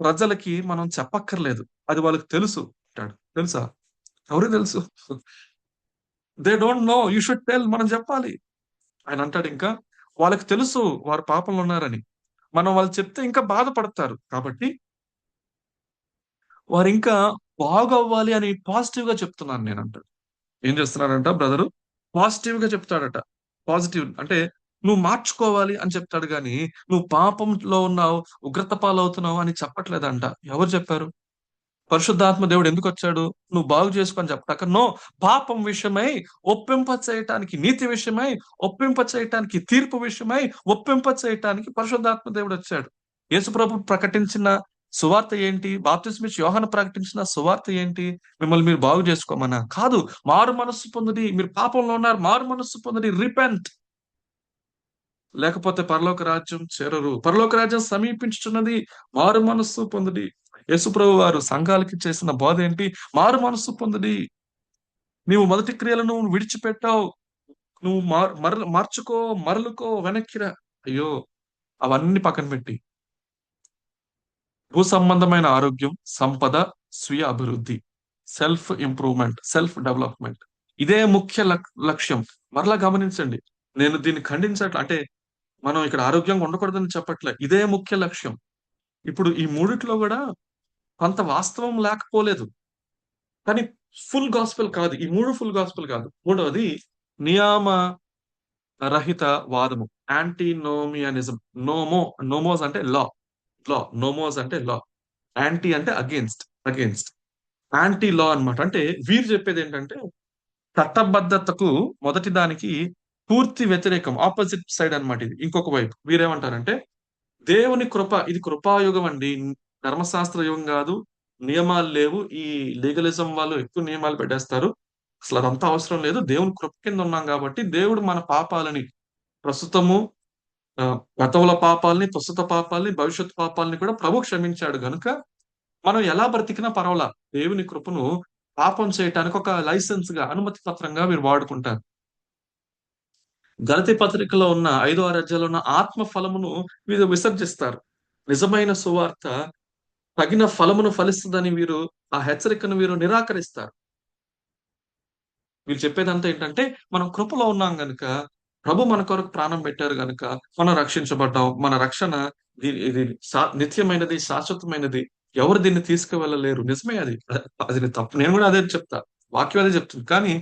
ప్రజలకి మనం చెప్పక్కర్లేదు, అది వాళ్ళకి తెలుసు అంటాడు. తెలుసా? ఎవరికి తెలుసు? They don't know, you should tell, మనం చెప్పాలి. ఆయన అంటాడు ఇంకా, వాళ్ళకి తెలుసు వారు పాపంలో ఉన్నారని, మనం వాళ్ళు చెప్తే ఇంకా బాధపడతారు కాబట్టి వారు ఇంకా బాగవ్వాలి అని పాజిటివ్ గా చెప్తున్నాను నేను అంటాడు. ఏం చేస్తున్నాడంట బ్రదరు? పాజిటివ్ గా చెప్తాడట. పాజిటివ్ అంటే నువ్వు మార్చుకోవాలి అని చెప్తాడు గాని, నువ్వు పాపంలో ఉన్నావు, ఉగ్రత పాలవుతున్నావు అని చెప్పట్లేదంట. ఎవరు చెప్పారు? పరిశుద్ధాత్మ దేవుడు ఎందుకు వచ్చాడు? నువ్వు బాగు చేసుకొని చెప్తాక నో, పాపం విషయమై ఒప్పింప చేయటానికి, నీతి విషయమై ఒప్పింప చేయటానికి, తీర్పు విషయమై ఒప్పింప చేయటానికి పరిశుద్ధాత్మ దేవుడు వచ్చాడు. యేసుప్రభు ప్రకటించిన సువార్త ఏంటి? బాప్తిస్మిచ్చి యోహాను ప్రకటించిన సువార్త ఏంటి? మిమ్మల్ని మీరు బాగు చేసుకోమన్నా కాదు, మారు మనస్సు పొందుడి, మీరు పాపంలో ఉన్నారు, మారు మనస్సు పొందుడి, రిపెంట్, లేకపోతే పరలోక రాజ్యం చేరరు, పరలోక రాజ్యం సమీపించుచున్నది, మారు మనస్సు పొందుడి. యేసుప్రభు వారు సంఘాలకి చేసిన బోధ ఏంటి? మారు మనస్సు పొందుడి. నీవు మొదటి క్రియలను విడిచిపెట్టావు, నువ్వు మార్చుకో, మరలుకో, వెనక్కిరా. అయ్యో, అవన్నీ పక్కన పెట్టి భూ సంబంధమైన ఆరోగ్యం, సంపద, స్వీయ అభివృద్ధి, సెల్ఫ్ ఇంప్రూవ్మెంట్, సెల్ఫ్ డెవలప్మెంట్, ఇదే ముఖ్య లక్ష్యం. మరలా గమనించండి, నేను దీన్ని ఖండించట్ల అంటే మనం ఇక్కడ ఆరోగ్యంగా ఉండకూడదని చెప్పట్లే, ఇదే ముఖ్య లక్ష్యం. ఇప్పుడు ఈ మూడిట్లో కూడా కొంత వాస్తవం లేకపోలేదు, కానీ ఫుల్ గాస్పెల్ కాదు, ఈ మూడు ఫుల్ గాస్పెల్ కాదు. మూడవది నియామ రహిత వాదము, యాంటీనోమియానిజం. నోమోస్ అంటే లా, నోమోస్ అంటే లా, యాంటీ అంటే అగేన్స్ట్, యాంటీ లా అన్నమాట. అంటే వీరు చెప్పేది ఏంటంటే చట్టబద్ధతకు మొదటి దానికి పూర్తి వ్యతిరేకం, ఆపోజిట్ సైడ్ అన్నమాట. ఇది ఇంకొక వైపు వీరేమంటారంటే దేవుని కృప, ఇది కృపాయుగం అండి, ధర్మశాస్త్ర యుగం కాదు, నియమాలు లేవు. ఈ లీగలిజం వాళ్ళు ఎక్కువ నియమాలు పెట్టేస్తారు, అసలు అదంతా అవసరం లేదు, దేవుని కృప కింద ఉన్నాం కాబట్టి దేవుడు మన పాపాలని, ప్రస్తుతము ఆ, గతముల పాపాలని, ప్రస్తుత పాపాలని, భవిష్యత్ పాపాలని కూడా ప్రభు క్షమించాడు గనుక మనం ఎలా బ్రతికినా పర్వాలా, దేవుని కృపను పాపం చేయటానికి ఒక లైసెన్స్ గా, అనుమతి పత్రంగా మీరు వాడుకుంటారు. గలతీ పత్రికలో ఉన్న 5వ అధ్యాయంలో ఉన్న ఆత్మ ఫలమును వీరు విసర్జిస్తారు. నిజమైన సువార్త తగిన ఫలమును ఫలిస్తుందని వీరు, ఆ హెచ్చరికను వీరు నిరాకరిస్తారు. వీళ్ళు చెప్పేదంతా ఏంటంటే మనం కృపలో ఉన్నాం గనుక, ప్రభు మన కొరకు ప్రాణం పెట్టారు గనుక మనం రక్షించబడ్డాం. మన రక్షణ ఇది నిత్యమైనది, శాశ్వతమైనది, ఎవరు దీన్ని తీసుకువెళ్ళలేరు. నిజమే అది, అది తప్పు, నేను కూడా అదే చెప్తా, వాక్యం అదే చెప్తుంది. కానీ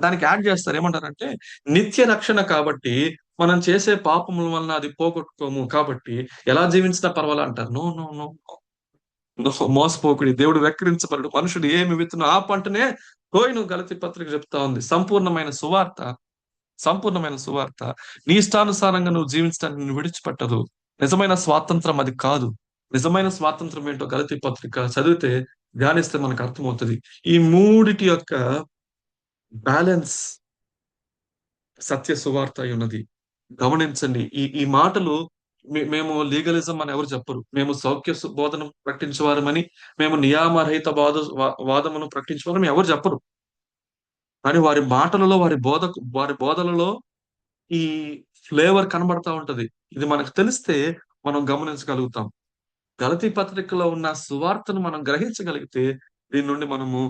దానికి యాడ్ చేస్తారు, ఏమంటారంటే నిత్య రక్షణ కాబట్టి మనం చేసే పాపముల వలన అది పోగొట్టుకోము కాబట్టి ఎలా జీవించినా పర్వాలా అంటారు. నో నో నో, మోసపోకుడి, దేవుడు వెక్కిరించబడు, మనుషుడు ఏమి విత్తును ఆ పంటనే కోయిను. గలతీ పత్రిక చెప్తా ఉంది. సంపూర్ణమైన సువార్త నీ ఇష్టానుసారంగా నువ్వు జీవించడానికి నిన్ను విడిచిపెట్టదు. నిజమైన స్వాతంత్రం అది కాదు. నిజమైన స్వాతంత్రం ఏంటో గలతీ పత్రిక చదివితే, ధ్యానిస్తే మనకు అర్థమవుతుంది. ఈ మూడిటి యొక్క బ్యాలెన్స్ సత్య సువార్త అయి ఉన్నది. గమనించండి, ఈ ఈ మాటలు మేము లీగలిజం అని ఎవరు చెప్పరు, మేము సౌఖ్య బోధన ప్రకటించేవారమని, మేము నియామరహిత వాదమును ప్రకటించేవారని ఎవరు చెప్పరు. కానీ వారి మాటలలో, వారి బోధలలో ఈ ఫ్లేవర్ కనబడతా ఉంటది. ఇది మనకు తెలిస్తే మనం గమనించగలుగుతాం. గలతీ పత్రికలో ఉన్న సువార్తను మనం గ్రహించగలిగితే దీని నుండి మనము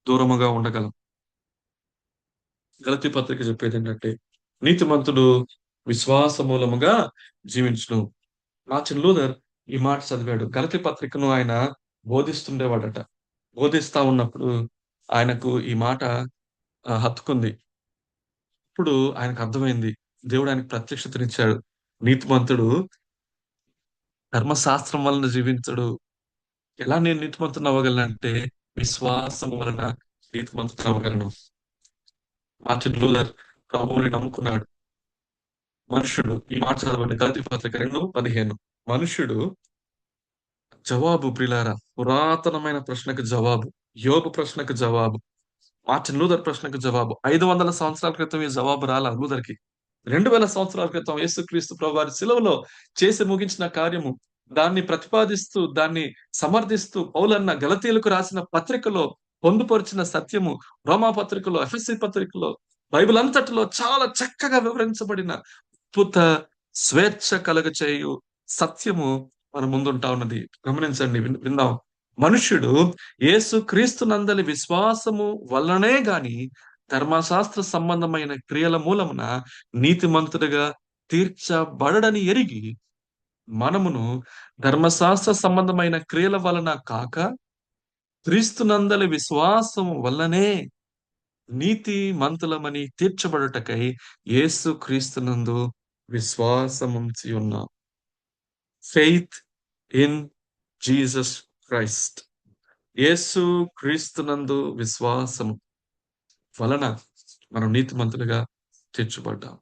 దూరముగా ఉండగలం. గలతీ పత్రిక చెప్పేది ఏంటంటే నీతిమంతుడు విశ్వాస మూలముగా జీవించును. మార్టిన్ లూథర్ ఈ మాట చదివాడు. గలతీ పత్రికను ఆయన బోధిస్తుండేవాడట. బోధిస్తా ఉన్నప్పుడు ఆయనకు ఈ మాట హత్తుకుంది. ఇప్పుడు ఆయనకు అర్థమైంది. దేవుడు ఆయనకు ప్రత్యక్షతనిచ్చాడు. నీతిమంతుడు ధర్మశాస్త్రం వలన జీవించడు. ఎలా నేను నీతిమంతుడిని అవ్వగలనంటే విశ్వాసం వలన నీతిమంతుడిని అవ్వగలను. మార్టిన్ లూథర్ ప్రభువుని నమ్ముకున్నాడు. మనుషుడు ఈ మాట చదవండి. గలతీ పత్రిక 2:15. మనుష్యుడు జవాబు ప్రిలారా, పురాతనమైన ప్రశ్నకు జవాబు, యోబు ప్రశ్నకు జవాబు, మార్టిన్ లూథర్ ప్రశ్నకు జవాబు. 500 సంవత్సరాల క్రితం ఈ జవాబు రాలా లూథర్కి. 2000 సంవత్సరాల క్రితం యేసుక్రీస్తు ప్రభువారి శిలువలో చేసి ముగించిన కార్యము, దాన్ని ప్రతిపాదిస్తూ దాన్ని సమర్థిస్తూ పౌలన్న గలతీయులకు రాసిన పత్రికలో పొందుపరిచిన సత్యము, రోమా పత్రికలో, ఎఫెసీ పత్రికలో, బైబిల్ అంతటిలో చాలా చక్కగా వివరించబడిన అద్భుత స్వేచ్ఛ కలగచేయు సత్యము మన ముందుంటా ఉన్నది. గమనించండి, విందాం. మనుష్యుడు యేసు క్రీస్తు నందలి విశ్వాసము వల్లనే గాని ధర్మశాస్త్ర సంబంధమైన క్రియల మూలమున నీతిమంతుడిగా తీర్చబడడని ఎరిగి మనమును ధర్మశాస్త్ర సంబంధమైన క్రియల వలన కాక క్రీస్తునందలి విశ్వాసము వల్లనే నీతి మంతులమని తీర్చబడుటకై యేసు క్రీస్తునందు విశ్వాసముంచి ఉన్నాం. Faith in Jesus Christ. Yesu క్రీస్తునందు విశ్వాసము వలన మనం నీతిమంతులుగా తీర్చబడ్డాం.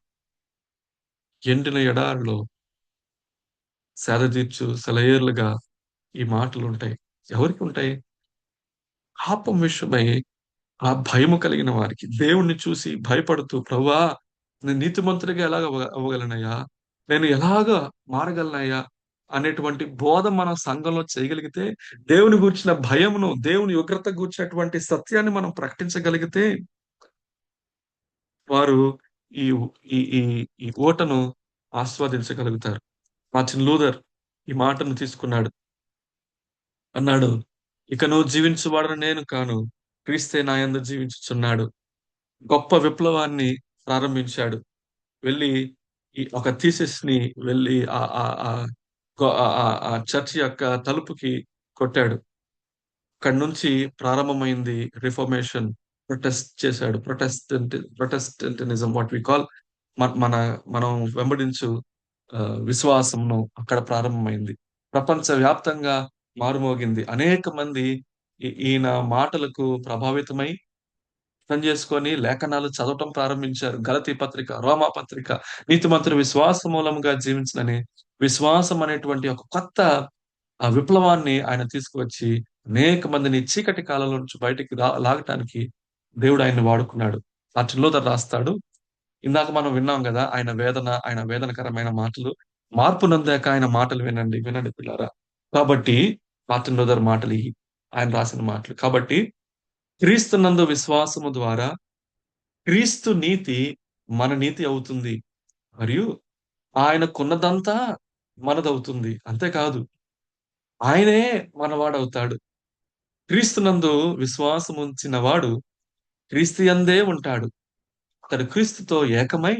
ఎండిన ఎడారిలో సేదతీర్చు సెలయేర్లుగా ఈ మాటలు ఉంటాయి. ఎవరికి ఉంటాయి? పాపం విషయమై ఆ భయము కలిగిన వారికి, దేవుణ్ణి చూసి భయపడుతూ, ప్రభువా నేను నీతిమంతుడిగా ఎలాగ అవ్వగలనయ్యా, నేను ఎలాగ మారగలనయ్యా అనేటువంటి బోధ మనం సంఘంలో చేయగలిగితే, దేవుని గూర్చిన భయమును, దేవుని ఉగ్రత గూర్చినటువంటి సత్యాన్ని మనం ప్రకటించగలిగితే, వారు ఈ ఈ ఈ ఈ ఓటను ఆస్వాదించగలుగుతారు. మార్టిన్ లూథర్ ఈ మాటను తీసుకున్నాడు. అన్నాడు, ఇక నువ్వు జీవించువాడను నేను కాను, క్రీస్తే నా యందు జీవించుచున్నాడు. గొప్ప విప్లవాన్ని ప్రారంభించాడు. వెళ్ళి ఈ ఒక థీసిస్ ని వెళ్ళి ఆ చర్చ్ యొక్క తలుపుకి కొట్టాడు. అక్కడి నుంచి ప్రారంభమైంది రిఫర్మేషన్. ప్రొటెస్ట్ చేశాడు. ప్రొటెస్టెంటినిజం వాట్ వి కాల్, మన మనం వెంబడించు విశ్వాసమును అక్కడ ప్రారంభమైంది. ప్రపంచ వ్యాప్తంగా మారుమోగింది. అనేక మంది ఈయన మాటలకు ప్రభావితమై చేసుకొని లేఖనాలు చదవటం ప్రారంభించారు. గలతీ పత్రిక, రోమా పత్రిక, నీతిమంతుడు విశ్వాస మూలముగా జీవించనని విశ్వాసం అనేటువంటి ఒక కొత్త విప్లవాన్ని ఆయన తీసుకువచ్చి అనేక మందిని చీకటి కాలంలో నుంచి బయటికి లాగటానికి దేవుడు ఆయన్ని వాడుకున్నాడు. మార్టిన్ లూథర్ రాస్తాడు, ఇందాక మనం విన్నాం కదా ఆయన వేదనకరమైన మాటలు. మార్పు నొందాక ఆయన మాటలు వినండి, వినండి పిల్లారా. కాబట్టి మార్టిన్ లూథర్ మాటలు ఇవి, ఆయన రాసిన మాటలు. కాబట్టి క్రీస్తునందు విశ్వాసము ద్వారా క్రీస్తు నీతి మన నీతి అవుతుంది. మరియు ఆయనకున్నదంతా మనదవుతుంది. అంతేకాదు, ఆయనే మనవాడవుతాడు. క్రీస్తునందు విశ్వాసం ఉంచిన వాడు క్రీస్తు యందే ఉంటాడు. అతడు క్రీస్తుతో ఏకమై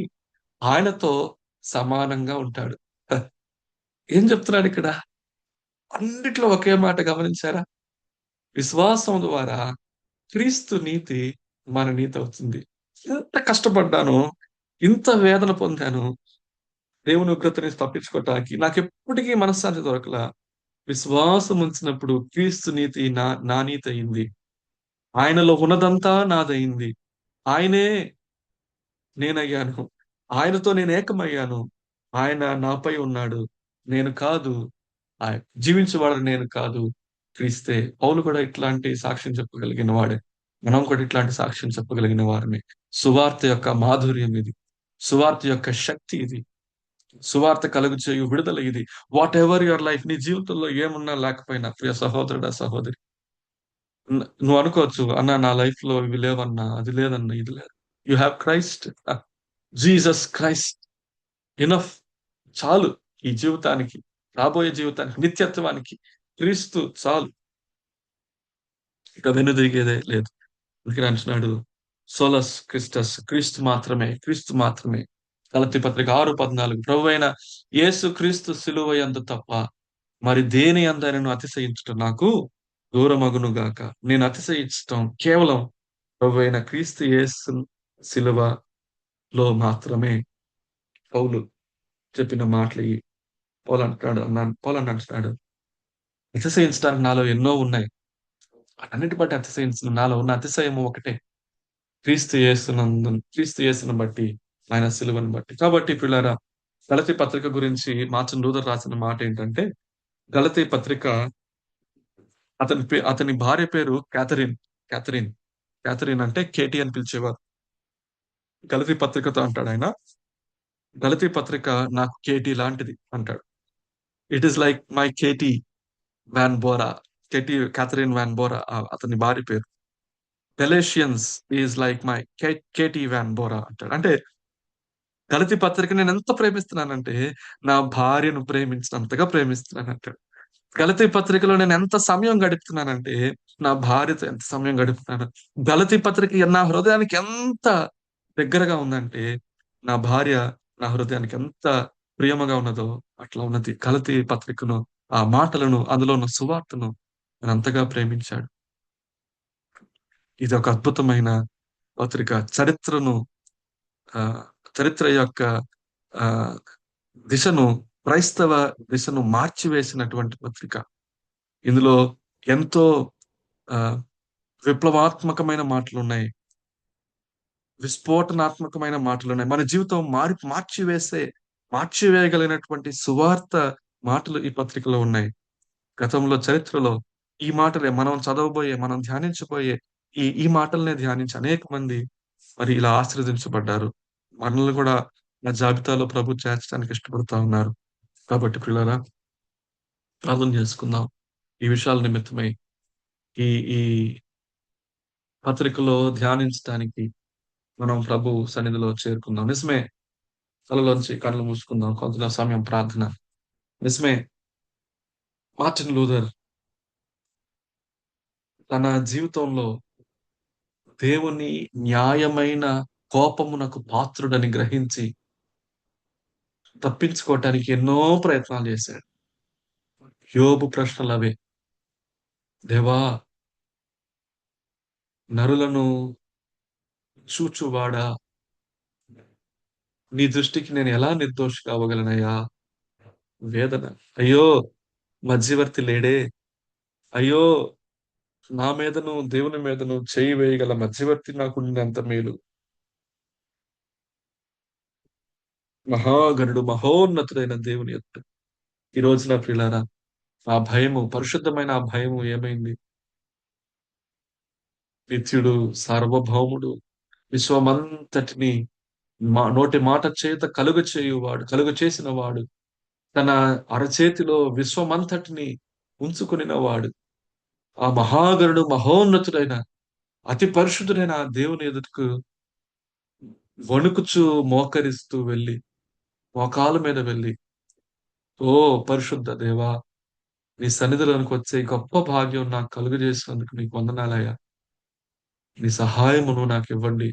ఆయనతో సమానంగా ఉంటాడు. హ, ఏం చెప్తున్నాడు ఇక్కడ? అన్నిట్లో ఒకే మాట గమనించారా? విశ్వాసం ద్వారా క్రీస్తు నీతి మన నీతి అవుతుంది. ఎంత కష్టపడ్డాను, ఇంత వేదన పొందాను దేవుని ఉగ్రతని తప్పించుకోవటానికి, నాకెప్పటికీ మనశ్శాంతి దొరకలా. విశ్వాసం ఉంచినప్పుడు క్రీస్తు నీతి నా నీతి అయింది. ఆయనలో ఉన్నదంతా నాదయింది. ఆయనే నేనయ్యాను. ఆయనతో నేను ఏకమయ్యాను. ఆయన నాపై ఉన్నాడు. నేను కాదు, జీవించేవాడు నేను కాదు, క్రీస్తే. పౌలు కూడా ఇట్లాంటి సాక్ష్యం చెప్పగలిగిన వాడే. మనం కూడా ఇట్లాంటి సాక్ష్యం చెప్పగలిగిన వారమే. సువార్త యొక్క మాధుర్యం ఇది. సువార్త యొక్క శక్తి ఇది. సువార్త కలుగు చేయు విడుదల ఇది. వాట్ ఎవర్ యువర్ లైఫ్, నీ జీవితంలో ఏమున్నా లేకపోయినా, ప్రియ సహోదరుడా సహోదరి, నువ్వు అనుకోవచ్చు, అన్నా నా లైఫ్ లో ఇవి లేవన్నా, అది లేదన్నా, ఇది లేదు. You have Christ, Jesus Christ enough. చాలు. ఈ జీవితానికి, రాబోయే జీవితానికి, నిత్యత్వానికి క్రీస్తు చాలు. ఇక వెనుదిరిగేదే లేదు. అందుకని అంటున్నాడు, సోలస్ క్రిస్టస్, క్రీస్తు మాత్రమే, క్రీస్తు మాత్రమే. గలతీ పత్రిక 6:14, ప్రభువైన యేసు క్రీస్తు సిలువ యందు తప్ప మరి దేని అందరిను అతిశయించటం నాకు దూరమగును గాక. నేను అతిశయించటం కేవలం ప్రభువైన క్రీస్తు యేసు శిలువలో మాత్రమే. పౌలు చెప్పిన మాటలు ఇయి. పౌలు అంటున్నాడు, అతిశయించడానికి నాలో ఎన్నో ఉన్నాయి. వాటన్నిటి బట్టి అతిశయించను. నాలో ఉన్న అతిశయము ఒకటే. క్రీస్తు యేసును బట్టి, ఆయన సిలువను బట్టి. కాబట్టి ప్రియులారా, గలతీ పత్రిక గురించి మార్టిన్ లూథర్ రాసిన మాట ఏంటంటే, గలతీ పత్రిక, అతని భార్య పేరు క్యాథరిన్. క్యాథరిన్. క్యాథరిన్ అంటే కేటీ అని పిలిచేవారు. గలతీ పత్రికతో అంటాడు ఆయన, గలతీ పత్రిక నాకు కేటీ లాంటిది అంటాడు. It is like my Katie von Bora. Catherine von Bora అతని భార్య పేరు. Galatians is like my Katie von Bora అంటాడు. అంటే గలతీ పత్రిక నేను ఎంత ప్రేమిస్తున్నానంటే, నా భార్యను ప్రేమించినంతగా ప్రేమిస్తున్నాను అంటాడు. గలతీ పత్రికలో నేను ఎంత సమయం గడుపుతున్నానంటే, నా భార్యతో ఎంత సమయం గడుపుతున్నాను. గలతీ పత్రిక నా హృదయానికి ఎంత దగ్గరగా ఉందంటే, నా భార్య నా హృదయానికి ఎంత ప్రియముగా ఉన్నదో అట్లా ఉన్నది. గలతీ పత్రికను, ఆ మాటలను, అందులో ఉన్న సువార్తను నేను అంతగా ప్రేమించాడు. ఇది ఒక అద్భుతమైన పత్రిక. ఆ చరిత్ర యొక్క ఆ దిశను, క్రైస్తవ దిశను మార్చివేసినటువంటి పత్రిక. ఇందులో ఎంతో ఆ విప్లవాత్మకమైన మాటలున్నాయి. విస్ఫోటనాత్మకమైన మాటలున్నాయి. మన జీవితం మార్చివేయగలిగినటువంటి సువార్త మాటలు ఈ పత్రికలో ఉన్నాయి. గతంలో చరిత్రలో ఈ మాటలే మనం ధ్యానించబోయే ఈ ఈ మాటలనే ధ్యానించి అనేక మంది మరి ఇలా ఆశీర్వదించబడ్డారు. మనల్ని కూడా ఆ జాబితాలో ప్రభు చేర్చడానికి ఇష్టపడతా ఉన్నారు. కాబట్టి ప్రియులారా, ప్రార్థన చేసుకుందాం. ఈ విషయాల నిమిత్తమై ఈ ఈ పత్రికలో ధ్యానించడానికి మనం ప్రభు సన్నిధిలో చేరుకుందాం. నిజమే, కళ్ళలోంచి కళ్ళు మూసుకుందాం. కొంత సమయం ప్రార్థన. నిజమే, మార్టిన్ లూథర్ తన జీవితంలో దేవుని న్యాయమైన కోపమునకు పాత్రుడని గ్రహించి తప్పించుకోవటానికి ఎన్నో ప్రయత్నాలు చేశాడు. యోబు ప్రశ్నలవే. దేవా, నరులను చూచువాడా, నీ దృష్టికి నేను ఎలా నిర్దోషి కావగలనయ్యా? వేదన. అయ్యో, మధ్యవర్తి లేడే. అయ్యో, నా మీదను దేవుని మీదను చేయి వేయగల మధ్యవర్తి నాకుండినంత మేలు. మహాగణుడు, మహోన్నతుడైన దేవుని యొక్క ఈ రోజున ప్రియులారా, ఆ భయము, పరిశుద్ధమైన ఆ భయము ఏమైంది? నిత్యుడు, సార్వభౌముడు, విశ్వమంతటిని నోటి మాట చేత కలుగ చేసిన వాడు, తన అరచేతిలో విశ్వమంతటిని ఉంచుకొనిన వాడు, ఆ మహాగణుడు, మహోన్నతుడైన అతి పరిశుద్ధుడైన ఆ దేవుని ఎదుటకు వణుకుచు మోకరిస్తూ వెళ్ళి, మోకాలు మీద వెళ్ళి, ఓ పరిశుద్ధ దేవా, నీ సన్నిధిలోనికి వచ్చే గొప్ప భాగ్యం నాకు కలుగజేసినందుకు నీకు వందనాలయ్యా. నీ సహాయమును నాకు ఇవ్వండి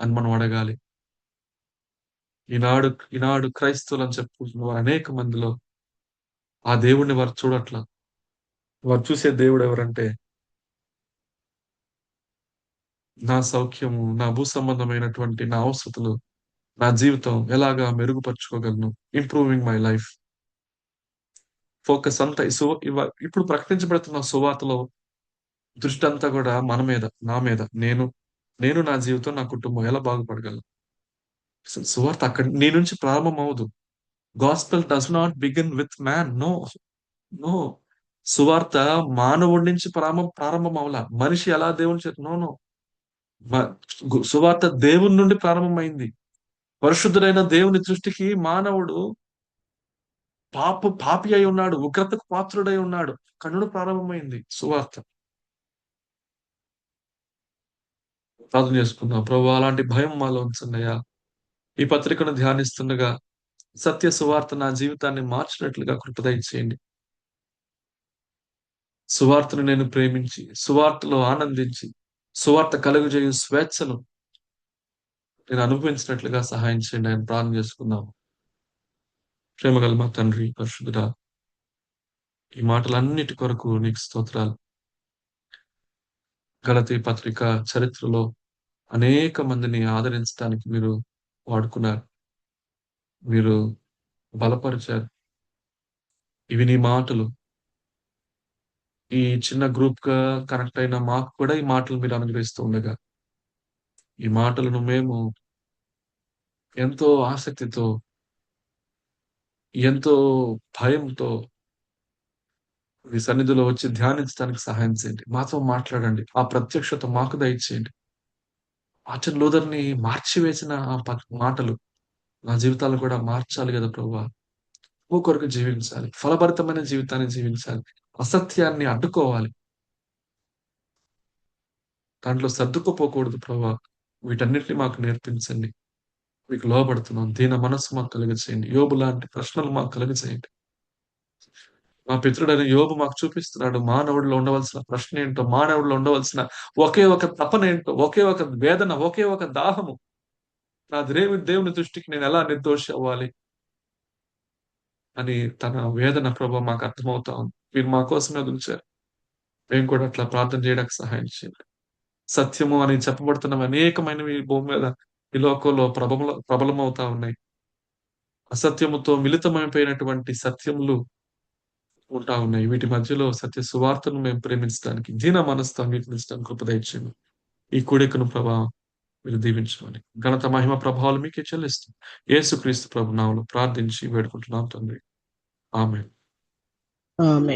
అని మనం అడగాలి. ఈనాడు ఈనాడు క్రైస్తవులు అని చెప్పుకుంటున్న వారు అనేక మందిలో ఆ దేవుణ్ణి వారు చూడట్ల. వారు చూసే దేవుడు ఎవరంటే, నా సౌఖ్యము, నా భూ సంబంధమైనటువంటి నా అవసరతలు, నా జీవితం ఎలాగా మెరుగుపరుచుకోగలను, ఇంప్రూవింగ్ మై లైఫ్. ఫోకస్ అంతా ఇప్పుడు ప్రకటించబడుతున్న సువార్తలో దృష్టి అంతా కూడా మన మీద, నా మీద, నేను నా జీవితం, నా కుటుంబం ఎలా బాగుపడగలను. అసలు సువార్త అక్కడ నీ నుంచి ప్రారంభం అవ్వదు. Gospel does not begin with man. No, no. సువార్త మానవుడి నుంచి ప్రారంభం అవలా. మనిషి ఎలా దేవుని చేత, నో, నో. సువార్త దేవుని నుండి ప్రారంభమైంది. పరిశుద్ధుడైన దేవుని దృష్టికి మానవుడు పాపి అయి ఉన్నాడు, ఉగ్రతకు పాత్రుడై ఉన్నాడు. కన్నుడు ప్రారంభమైంది సువార్త. ప్రార్థన చేసుకుందాం. ప్రభు, అలాంటి భయం మాలో ఉంచండియా. ఈ పత్రికను ధ్యానిస్తుండగా సత్య సువార్త నా జీవితాన్ని మార్చినట్లుగా కృప దయచేయండి. సువార్తను నేను ప్రేమించి, సువార్తలో ఆనందించి, సువార్త కలుగజేయు స్వేచ్ఛను నేను అనుభవించినట్లుగా సహాయం చేయండి. ఆయన ప్రార్థన చేసుకుందాం. ప్రేమగల మా తండ్రి, పరిశుద్ధుడా, ఈ మాటలన్నిటి కొరకు నీకు స్తోత్రాలు. గలతీ పత్రిక చరిత్రలో అనేక మందిని ఆదరించడానికి మీరు వాడుకున్నారు. మీరు బలపరిచారు. ఇవి నీ మాటలు. ఈ చిన్న గ్రూప్‌గా కనెక్ట్ అయిన మాకు కూడా ఈ మాటలు మీరు అనుగ్రహిస్తూ ఉండగా, ఈ మాటలను మేము ఎంతో ఆసక్తితో, ఎంతో భయంతో మీ సన్నిధిలో వచ్చి ధ్యానించడానికి సహాయం చేయండి. మాతో మాట్లాడండి. ఆ ప్రత్యక్షత మాకు దయచేయండి. మార్టిన్ లూథర్‌ని మార్చివేసిన ఆ మాటలు నా జీవితాలను కూడా మార్చాలి గదా ప్రభువా! ప్రభు కొరకు జీవించాలి. ఫలభరితమైన జీవితాన్ని జీవించాలి. అసత్యాన్ని అడ్డుకోవాలి. దాంట్లో సర్దుకుపోకూడదు ప్రభువా! వీటన్నిటిని మాకు నేర్పించండి. మీకు లోబడుతున్నాం. దీన మనస్సు మాకు కలుగచేయండి. యోబు లాంటి ప్రశ్నలు మాకు కలుగచేయండి. మా పితృడైన యోబు మాకు చూపిస్తున్నాడు. మానవుడిలో ఉండవలసిన ప్రశ్న ఏంటో, మానవుడిలో ఉండవలసిన ఒకే ఒక తపనేంటో, ఒకే ఒక వేదన, ఒకే ఒక దాహము. నా దేవుని దృష్టికి నేనెలా నిర్దోషి అవ్వాలి అని తన వేదన ప్రభు మాకు అర్థమవుతా ఉంది. మీరు మా కోసమే అది ఉంచారు. మేము కూడా అట్లా ప్రార్థన చేయడానికి సహాయం చేయండి. సత్యము అని చెప్పబడుతున్నవి అనేకమైనవి ఈ భూమి మీద, ఈ లోకంలో ప్రబలమవుతా ఉన్నాయి. అసత్యముతో మిళితమైపోయినటువంటి సత్యములు ఉంటా ఉన్నాయి. వీటి మధ్యలో సత్య సువార్తను మేము ప్రేమించడానికి, దీన మనసుతో అంగీకరించడానికి కృప దయచేయండి. ఈ కూడికను ప్రభా మీరు దీవించమని. ఘనత, మహిమ, ప్రభావాలు మీకే చెల్లిస్తూ యేసుక్రీస్తు ప్రభు నామములో ప్రార్థించి వేడుకుంటున్నాం తండ్రి. ఆమేన్. ఆమేన్.